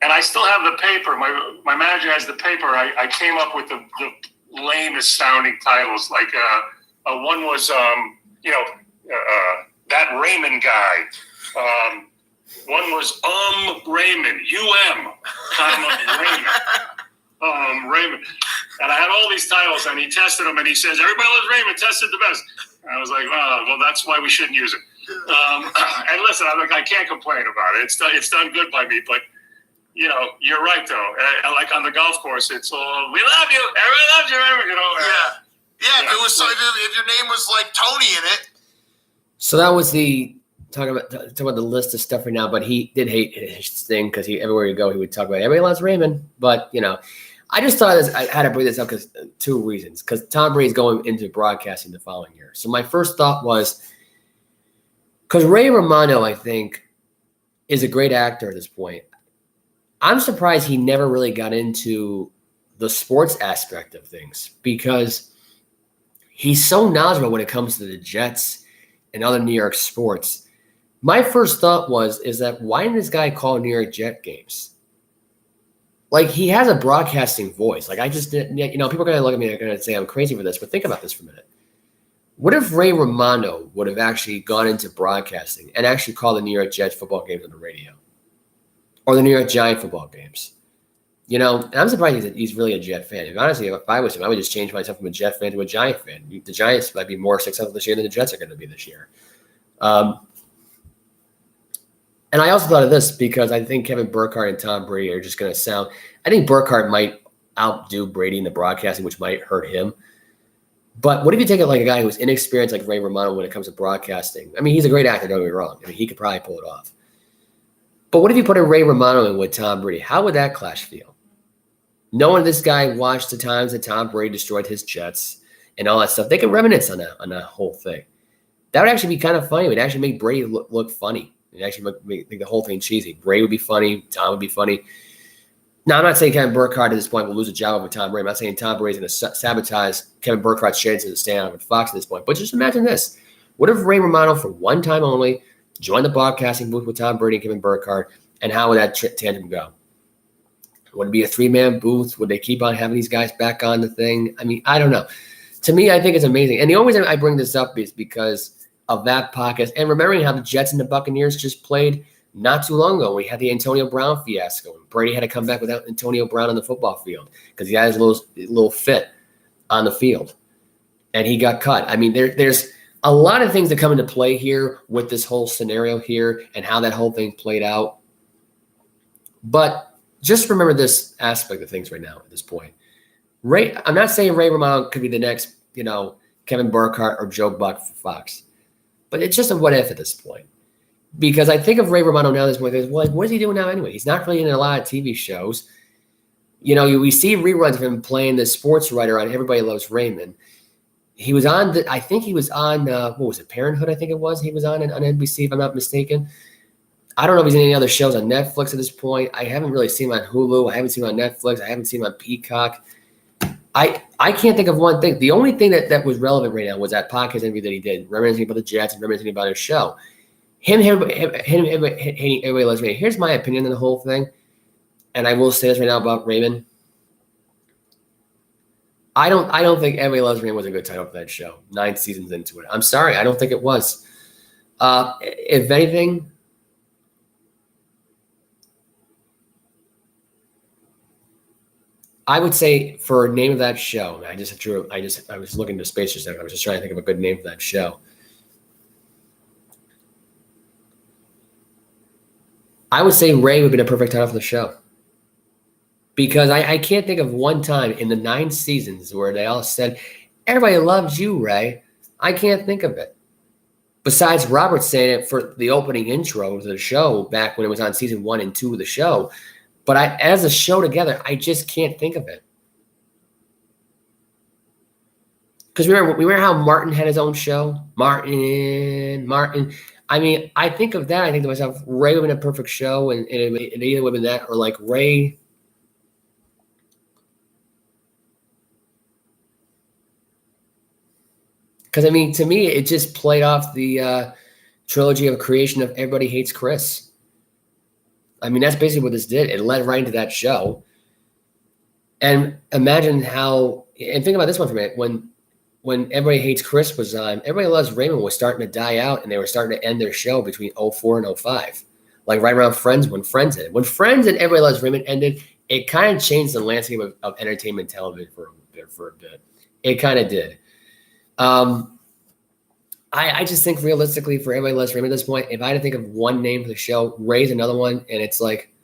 And I still have the paper. My manager has the paper. I came up with the lamest sounding titles. Like one was, that Raymond guy. One was Raymond, Raymond. Raymond. And I had all these titles, and he tested them, and he says, everybody loves Raymond, tested the best. And I was like, well, that's why we shouldn't use it. And listen, I can't complain about it. It's done good by me, but you're right, though. Like on the golf course, it's all, we love you. Everyone loves you. Yeah. If it was if your name was like Tony in it. So that was talking about the list of stuff right now, but he did hate his thing because everywhere you go, he would talk about everybody loves Raymond. But, I just thought I had to bring this up because 2 reasons. Because Tom Brady's going into broadcasting the following year. So my first thought was, because Ray Romano, I think, is a great actor at this point. I'm surprised he never really got into the sports aspect of things because he's so knowledgeable when it comes to the Jets and other New York sports. My first thought is that why didn't this guy call New York Jet games? Like, he has a broadcasting voice. Like, I just didn't, people are going to look at me and they're going to say I'm crazy for this, but think about this for a minute. What if Ray Romano would have actually gone into broadcasting and actually called the New York Jets football games on the radio? Or the New York Giant football games. And I'm surprised he's really a Jet fan. Honestly, if I was him, I would just change myself from a Jet fan to a Giant fan. The Giants might be more successful this year than the Jets are going to be this year. And I also thought of this because I think Kevin Burkhardt and Tom Brady are just going to sound – I think Burkhardt might outdo Brady in the broadcasting, which might hurt him. But what if you take it like a guy who's inexperienced like Ray Romano when it comes to broadcasting? I mean, he's a great actor, don't get me wrong. I mean, he could probably pull it off. But what if you put a Ray Romano in with Tom Brady? How would that clash feel? Knowing this guy watched the times that Tom Brady destroyed his Jets and all that stuff, they could reminisce on that whole thing. That would actually be kind of funny. It would actually make Brady look funny. It would actually make the whole thing cheesy. Brady would be funny. Tom would be funny. Now, I'm not saying Kevin Burkhardt at this point will lose a job over Tom Brady. I'm not saying Tom Brady's going to sabotage Kevin Burkhardt's chances to stay on with Fox at this point. But just imagine this. What if Ray Romano, for one time only, joined the broadcasting booth with Tom Brady and Kevin Burkhardt, and how would that tandem go? Would it be a 3-man booth? Would they keep on having these guys back on the thing? I mean, I don't know. To me, I think it's amazing. And the only reason I bring this up is because of that podcast and remembering how the Jets and the Buccaneers just played not too long ago. We had the Antonio Brown fiasco. And Brady had to come back without Antonio Brown on the football field because he had his little fit on the field. And he got cut. I mean, there's a lot of things that come into play here with this whole scenario here and how that whole thing played out. But just remember this aspect of things right now at this point. I'm not saying Ray Romano could be the next, Kevin Burkhardt or Joe Buck for Fox. But it's just a what if at this point. Because I think of Ray Romano now at this point, well, like, what is he doing now anyway? He's not really in a lot of TV shows. we see reruns of him playing the sports writer on Everybody Loves Raymond. He was on I think he was on, what was it, Parenthood, I think it was. He was on NBC, if I'm not mistaken. I don't know if he's in any other shows on Netflix at this point. I haven't really seen him on Hulu. I haven't seen him on Netflix. I haven't seen him on Peacock. I can't think of one thing. The only thing that was relevant right now was that podcast interview that he did, reminiscing about the Jets and reminiscing about his show. Everybody Loves Raymond. Here's my opinion on the whole thing, and I will say this right now about Raymond. I don't think Everybody Loves Raymond was a good title for that show. 9 seasons into it. I'm sorry. I don't think it was. If anything, I would say for a name of that show, I was looking to space just a second. I was just trying to think of a good name for that show. I would say Ray would have been a perfect title for the show. Because I can't think of one time in the 9 seasons where they all said, everybody loves you, Ray. I can't think of it. Besides Robert saying it for the opening intro to the show back when it was on season 1 and 2 of the show. But as a show together, I just can't think of it. Because remember how Martin had his own show? Martin. I mean, I think of that. I think to myself, Ray would have been a perfect show. And it either would have been that or like Ray. Because, I mean, to me, it just played off the trilogy of creation of Everybody Hates Chris. I mean, that's basically what this did. It led right into that show. And imagine how – and think about this one for a minute. When Everybody Hates Chris was on, Everybody Loves Raymond was starting to die out, and they were starting to end their show between 04 and 05. Like right around Friends, when Friends ended. When Friends and Everybody Loves Raymond ended, it kind of changed the landscape of entertainment television for a bit. It kind of did. I just think realistically for Everybody Loves Raymond at this point, if I had to think of one name for the show, Ray's another one, and it's like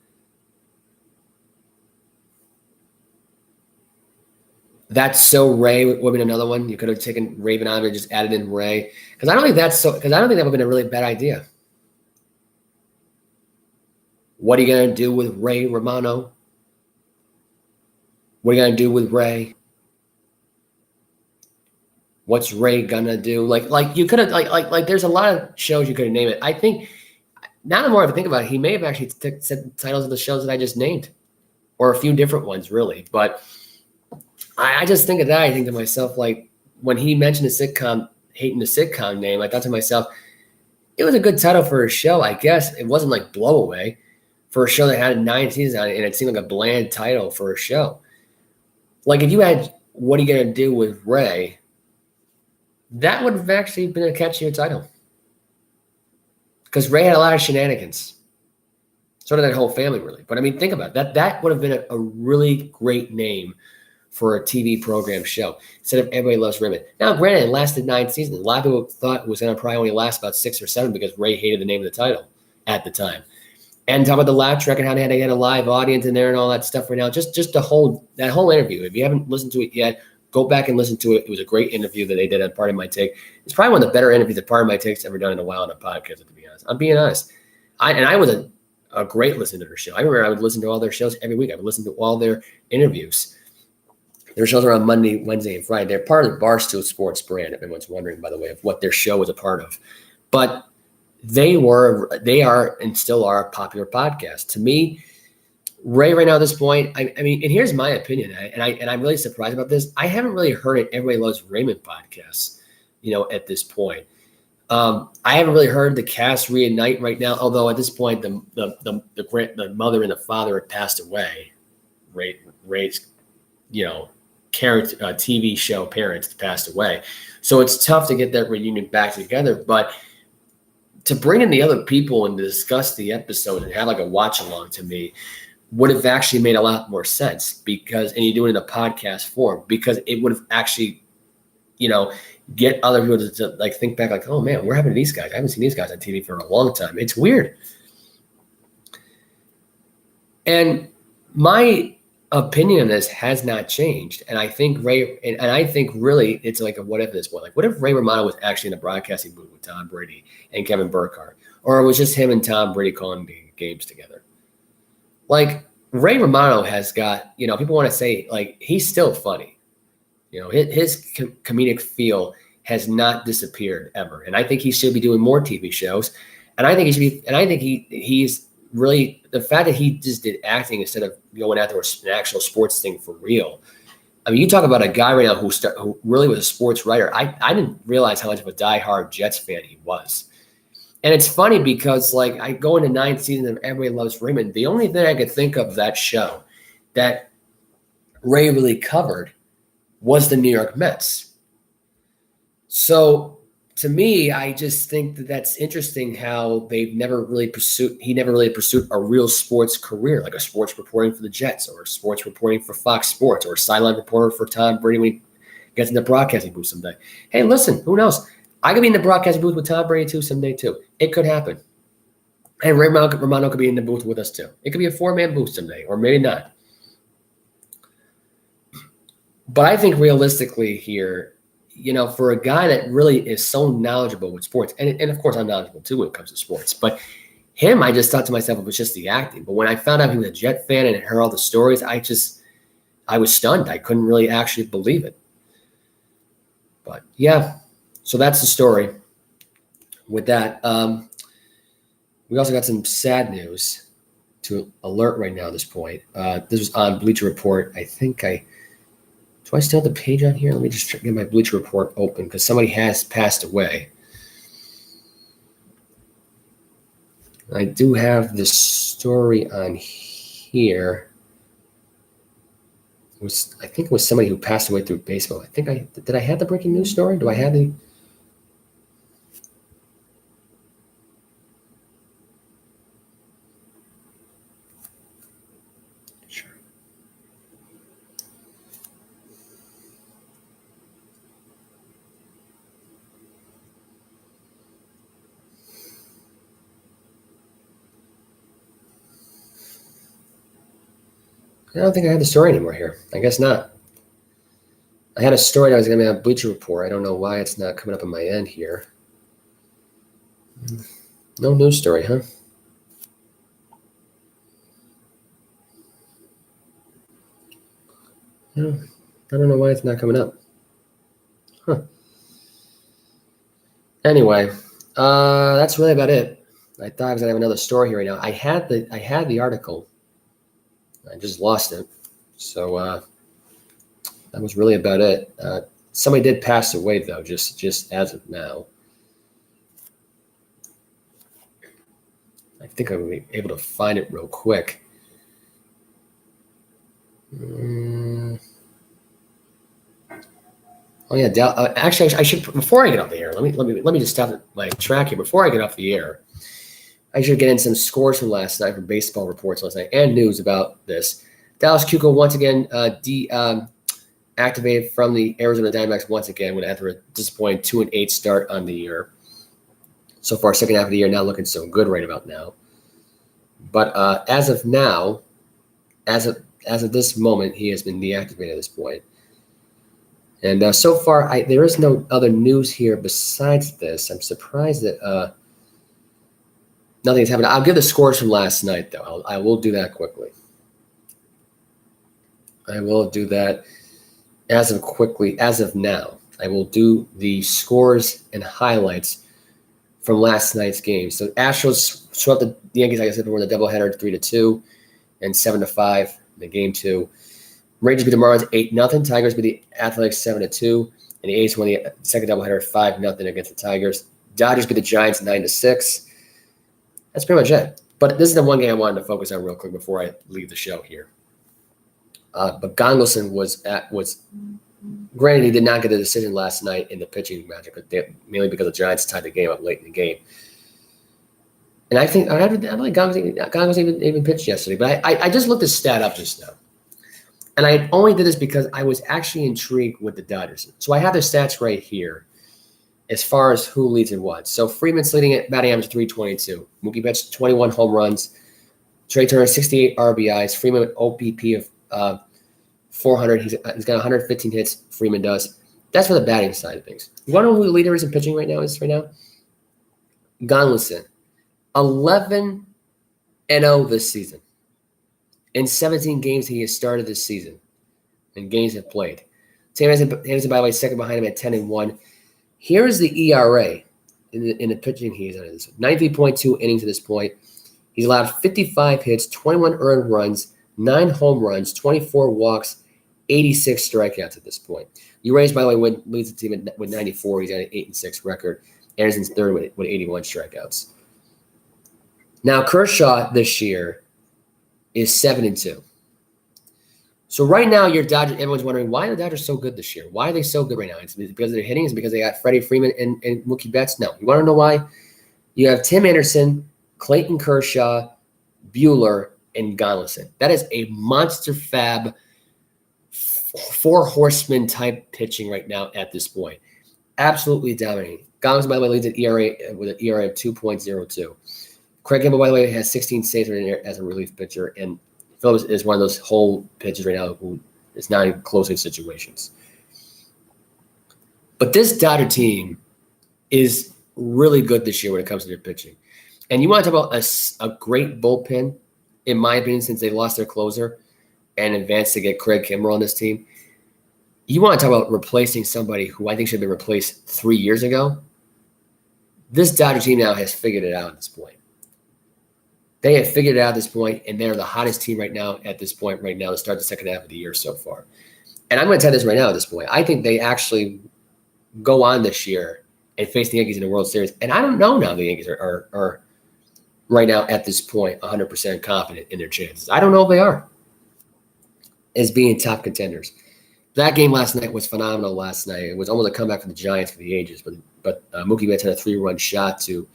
That's So Ray would have been another one. You could have taken Raven out of it and just added in Ray. Because I don't think that would have been a really bad idea. What are you going to do with Ray Romano? What are you going to do with Ray? What's Ray gonna do? Like you could have like there's a lot of shows you could have named it. I think now the more I think about it, he may have actually said the titles of the shows that I just named, or a few different ones really. But I just think of that. I think to myself, like when he mentioned the sitcom, hating the sitcom name, I thought to myself, it was a good title for a show. I guess it wasn't like blow away for a show that had 9 seasons on it, and it seemed like a bland title for a show. Like if you had What Are You Gonna Do with Ray? That would have actually been a catchier title. Because Ray had a lot of shenanigans. Sort of that whole family, really. But, I mean, think about it. That would have been a really great name for a TV program show instead of Everybody Loves Raymond. Now, granted, it lasted 9 seasons. A lot of people thought it was going to probably only last about 6 or 7 because Ray hated the name of the title at the time. And talk about the laugh track and how they had to get a live audience in there and all that stuff right now. Just that whole interview. If you haven't listened to it yet, go back and listen to it. It was a great interview that they did on Part of My Take. It's probably one of the better interviews that Part of My Take's ever done in a while on a podcast, to be honest. I'm being honest. I was a great listener to their show. I remember I would listen to all their shows every week. I would listen to all their interviews. Their shows are on Monday, Wednesday, and Friday. They're part of the Barstool Sports brand, if anyone's wondering, by the way, of what their show was a part of. But they are, and still are a popular podcast. To me, Ray right now at this point, I mean, and here's my opinion, and I'm really surprised about this. I haven't really heard an Everybody Loves Raymond podcast, at this point. I haven't really heard the cast reunite right now, although at this point the mother and the father had passed away. Ray's, TV show parents passed away, so it's tough to get that reunion back together. But to bring in the other people and discuss the episode and have like a watch along, to me, would have actually made a lot more sense and you do it in a podcast form, because it would have actually, get other people to like think back like, oh man, where happened to these guys? I haven't seen these guys on TV for a long time. It's weird. And my opinion on this has not changed. And I think Ray, and I think really it's like a what if this one. Like, what if Ray Romano was actually in a broadcasting booth with Tom Brady and Kevin Burkhardt, or it was just him and Tom Brady calling games together? Like, Ray Romano has got, people want to say, like, he's still funny. His comedic feel has not disappeared ever. And I think he should be doing more TV shows. And I think he's really, the fact that he just did acting instead of going after an actual sports thing for real. I mean, you talk about a guy right now who really was a sports writer. I didn't realize how much of a diehard Jets fan he was. And it's funny because, like, I go into 9 seasons of Everybody Loves Raymond. The only thing I could think of that show that Ray really covered was the New York Mets. So to me, I just think that that's interesting how he never really pursued a real sports career, like a sports reporting for the Jets or sports reporting for Fox Sports or a sideline reporter for Tom Brady when he gets in the broadcasting booth someday. Hey, listen, who knows? I could be in the broadcasting booth with Tom Brady someday too. It could happen. And Ray Romano could be in the booth with us too. It could be a 4-man booth someday, or maybe not. But I think realistically here, for a guy that really is so knowledgeable with sports, and of course I'm knowledgeable too when it comes to sports, but him, I just thought to myself, it was just the acting. But when I found out he was a Jet fan and heard all the stories, I was stunned. I couldn't really actually believe it. But yeah, so that's the story with that. We also got some sad news to alert right now at this point. This was on Bleacher Report. Do I still have the page on here? Let me just get my Bleacher Report open because somebody has passed away. I do have this story on here. I think it was somebody who passed away through baseball. Did I have the breaking news story? Do I have the? I don't think I have the story anymore here. I guess not. I had a story that was going to be on Bleacher Report. I don't know why it's not coming up on my end here. No news story, huh? I don't know why it's not coming up. Huh. Anyway, that's really about it. I thought I was going to have another story here right now. I had the article. I just lost it. So that was really about it. Somebody did pass away, though, just as of now. I think I'm going to be able to find it real quick. Oh yeah, actually, I should, before I get off the air. Let me just stop my track here. Before I get off the air, I should get in some scores from last night, from baseball reports last night, and news about this. Dallas Keuchel once again activated from the Arizona Diamondbacks once again after a disappointing 2-8 start on the year. So far, second half of the year, not looking so good right about now. But as of now, as of this moment, he has been deactivated at this point. And so far, there is no other news here besides this. I'm surprised that nothing's happened. I'll give the scores from last night, though. I will do that quickly. I will do that as of now. I will do the scores and highlights from last night's game. So Astros swept the Yankees, like I said before, the doubleheader 3-2 and 7-5 in game 2. Rangers beat the Marlins 8-0. Tigers beat the Athletics 7-2. And the A's won the second doubleheader 5-0 against the Tigers. Dodgers beat the Giants 9-6. That's pretty much it. But this is the one game I wanted to focus on real quick before I leave the show here. But Gongelson was granted, he did not get a decision last night in the pitching matchup, mainly because the Giants tied the game up late in the game. And I think Gongelson even pitched yesterday. But I just looked his stat up just now. And I only did this because I was actually intrigued with the Dodgers. So I have their stats right here as far as who leads and what. So Freeman's leading at batting average 322. Mookie Betts 21 home runs. Trey Turner 68 RBIs. Freeman with OPP of 400. He's got 115 hits. Freeman does. That's for the batting side of things. You want to know who the leader is in pitching right now? Gongelson, 11-0 this season. in 17 games he has started this season, and games have played. Tim Anderson, by the way, second behind him at 10-1. Here is the ERA in the pitching he's on. 93.2 innings at this point. He's allowed 55 hits, 21 earned runs, 9 home runs, 24 walks, 86 strikeouts at this point. Urias, by the way, leads the team with 94. He's got an 8-6 record. Anderson's third with 81 strikeouts. Now, Kershaw this year is 7-2. So right now, your Dodgers, everyone's wondering, why are the Dodgers so good this year? Why are they so good right now? It's because of their hitting? Is it because they got Freddie Freeman and Mookie Betts? No. You want to know why? You have Tim Anderson, Clayton Kershaw, Buehler, and Gonsolin. That is a monster fab, 4 horsemen type pitching right now at this point. Absolutely dominating. Gonsolin, by the way, leads an ERA with an ERA of 2.02. Craig Kimbrell, by the way, has 16 saves as a relief pitcher, and Phillips is one of those whole pitchers right now who is not in closing situations. But this Dodger team is really good this year when it comes to their pitching. And you want to talk about a great bullpen, in my opinion, since they lost their closer and advanced to get Craig Kimbrell on this team. You want to talk about replacing somebody who I think should have been replaced 3 years ago. This Dodger team now has figured it out at this point. They have figured it out at this point, and they're the hottest team right now at this point right now to start the second half of the year so far. And I'm going to tell you this right now at this point. I think they actually go on this year and face the Yankees in the World Series. And I don't know now the Yankees are right now at this point 100% confident in their chances. I don't know if they are as being top contenders. That game last night was phenomenal last night. It was almost a comeback for the Giants for the ages, but Mookie Betts had a 3-run shot to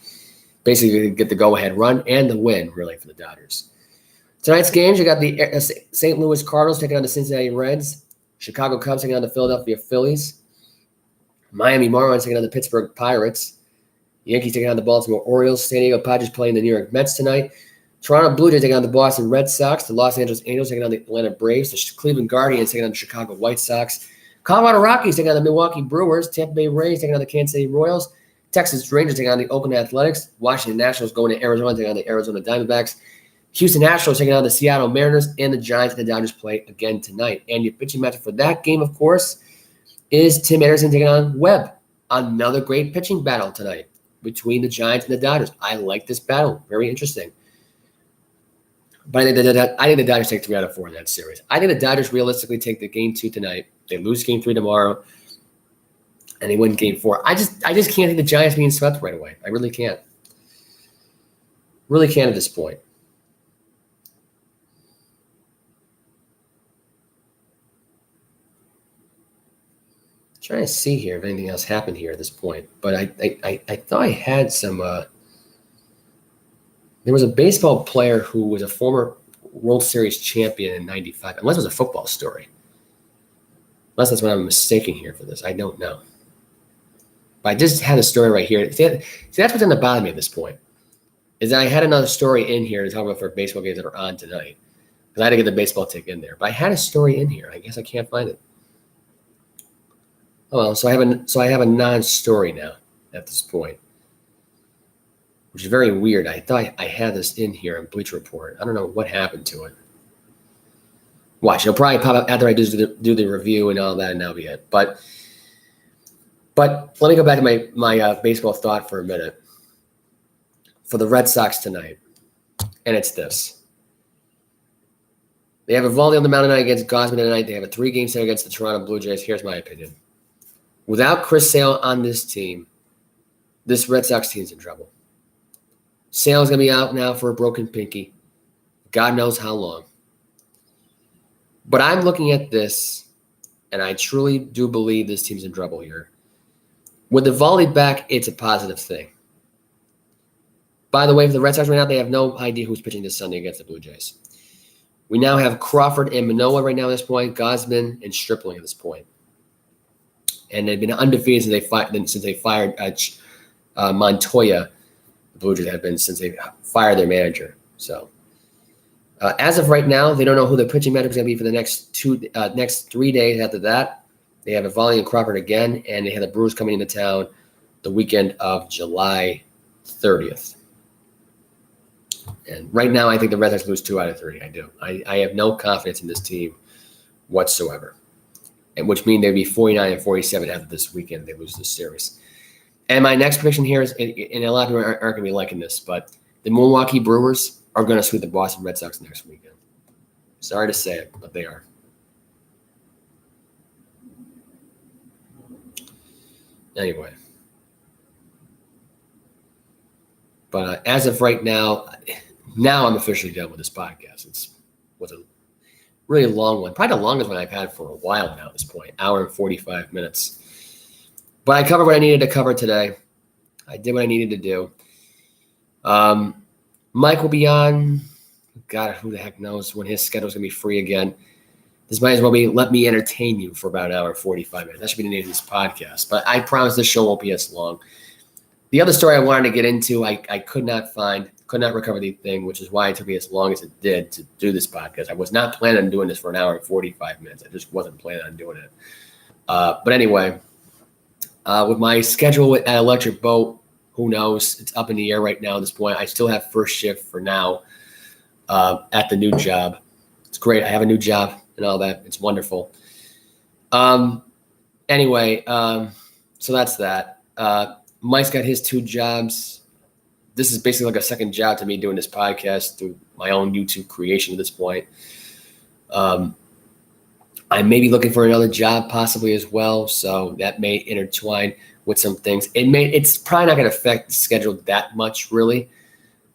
basically get the go-ahead run and the win, really, for the Dodgers. Tonight's games, you got the St. Louis Cardinals taking on the Cincinnati Reds, Chicago Cubs taking on the Philadelphia Phillies, Miami Marlins taking on the Pittsburgh Pirates, Yankees taking on the Baltimore Orioles, San Diego Padres playing the New York Mets tonight, Toronto Blue Jays taking on the Boston Red Sox, the Los Angeles Angels taking on the Atlanta Braves, the Cleveland Guardians taking on the Chicago White Sox, Colorado Rockies taking on the Milwaukee Brewers, Tampa Bay Rays taking on the Kansas City Royals, Texas Rangers taking on the Oakland Athletics, Washington Nationals going to Arizona taking on the Arizona Diamondbacks, Houston Astros taking on the Seattle Mariners, and the Giants and the Dodgers play again tonight. And your pitching matchup for that game, of course, is Tim Anderson taking on Webb. Another great pitching battle tonight between the Giants and the Dodgers. I like this battle. Very interesting. But I think the Dodgers take 3 out of 4 in that series. I think the Dodgers realistically take the game 2 tonight. They lose game 3 tomorrow, and they win game 4. I just can't think the Giants being swept right away. I really can't. Really can't at this point. Trying to see here if anything else happened here at this point. But I thought I had some there was a baseball player who was a former World Series champion in 95, unless it was a football story. Unless that's what I'm mistaken here for this. I don't know. But I just had a story right here. See, that's what's on the bottom of me at this point. Is that I had another story in here to talk about for baseball games that are on tonight. Because I had to get the baseball tick in there. But I had a story in here. I guess I can't find it. Oh well, so I have a non-story now at this point. Which is very weird. I thought I had this in here on Bleacher Report. I don't know what happened to it. Watch, it'll probably pop up after I do the review and all that, and that'll be it. But let me go back to my baseball thought for a minute. For the Red Sox tonight, and it's this. They have a volley on the mound tonight against Gosman tonight. They have a 3-game set against the Toronto Blue Jays. Here's my opinion. Without Chris Sale on this team, this Red Sox team's in trouble. Sale's going to be out now for a broken pinky. God knows how long. But I'm looking at this, and I truly do believe this team's in trouble here. With the volley back, it's a positive thing. By the way, for the Red Sox right now, they have no idea who's pitching this Sunday against the Blue Jays. We now have Crawford and Manoah right now at this point, Gosman and Stripling at this point. And they've been undefeated since they fired Montoya. The Blue Jays have been since they fired their manager. So as of right now, they don't know who the pitching matchup is going to be for the next 3 days. After that, they have Eovaldi and Crawford again, and they have the Brewers coming into town the weekend of July 30th. And right now, I think the Red Sox lose 2 out of 3. I do. I have no confidence in this team whatsoever, and which means they'd be 49-47 after this weekend. They lose this series. And my next prediction here is, and a lot of people aren't going to be liking this, but the Milwaukee Brewers are going to sweep the Boston Red Sox next weekend. Sorry to say it, but they are. Anyway. But as of right now I'm officially done with this podcast. It was a really long one, probably the longest one I've had for a while now at this point, hour and 45 minutes. But I covered what I needed to cover today. I did what I needed to do. Mike will be on. God, who the heck knows when his schedule's going to be free again. This might as well be let me entertain you for about an hour and 45 minutes. That should be the name of this podcast. But I promise this show won't be as long. The other story I wanted to get into, I could not recover the thing, which is why it took me as long as it did to do this podcast. I was not planning on doing this for an hour and 45 minutes. I just wasn't planning on doing it. But anyway, with my schedule at Electric Boat, who knows? It's up in the air right now at this point. I still have first shift for now at the new job. It's great. I have a new job and all that. It's wonderful. Anyway, so that's that. Mike's got his 2 jobs. This is basically like a second job to me doing this podcast through my own YouTube creation at this point. I may be looking for another job possibly as well, so that may intertwine with some things. It's probably not going to affect the schedule that much, really.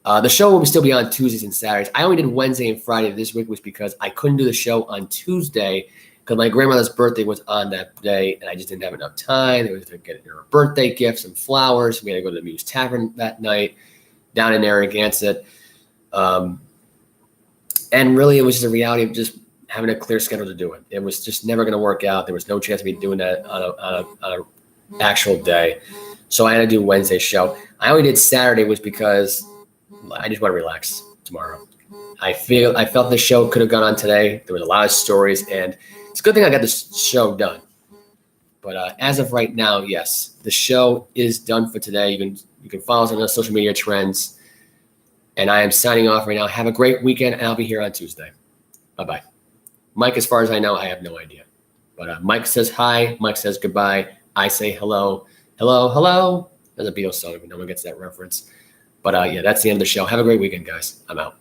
The show will still be on Tuesdays and Saturdays. I only did Wednesday and Friday this week was because I couldn't do the show on Tuesday because my grandmother's birthday was on that day, and I just didn't have enough time. They were to get her a birthday gift, some flowers. We had to go to the Muse Tavern that night down in Narragansett. And really, it was just a reality of just having a clear schedule to do it. It was just never going to work out. There was no chance of me doing that on an actual day. So I had to do Wednesday's show. I only did Saturday was because I just want to relax tomorrow. I felt the show could have gone on today. There was a lot of stories, and it's a good thing I got this show done. But as of right now, yes, the show is done for today. You can follow us on the social media trends. And I am signing off right now. Have a great weekend, and I'll be here on Tuesday. Bye-bye. Mike, as far as I know, I have no idea. But Mike says hi. Mike says goodbye. I say hello. Hello, hello. There's a Beatles song, but no one gets that reference. But yeah, that's the end of the show. Have a great weekend, guys. I'm out.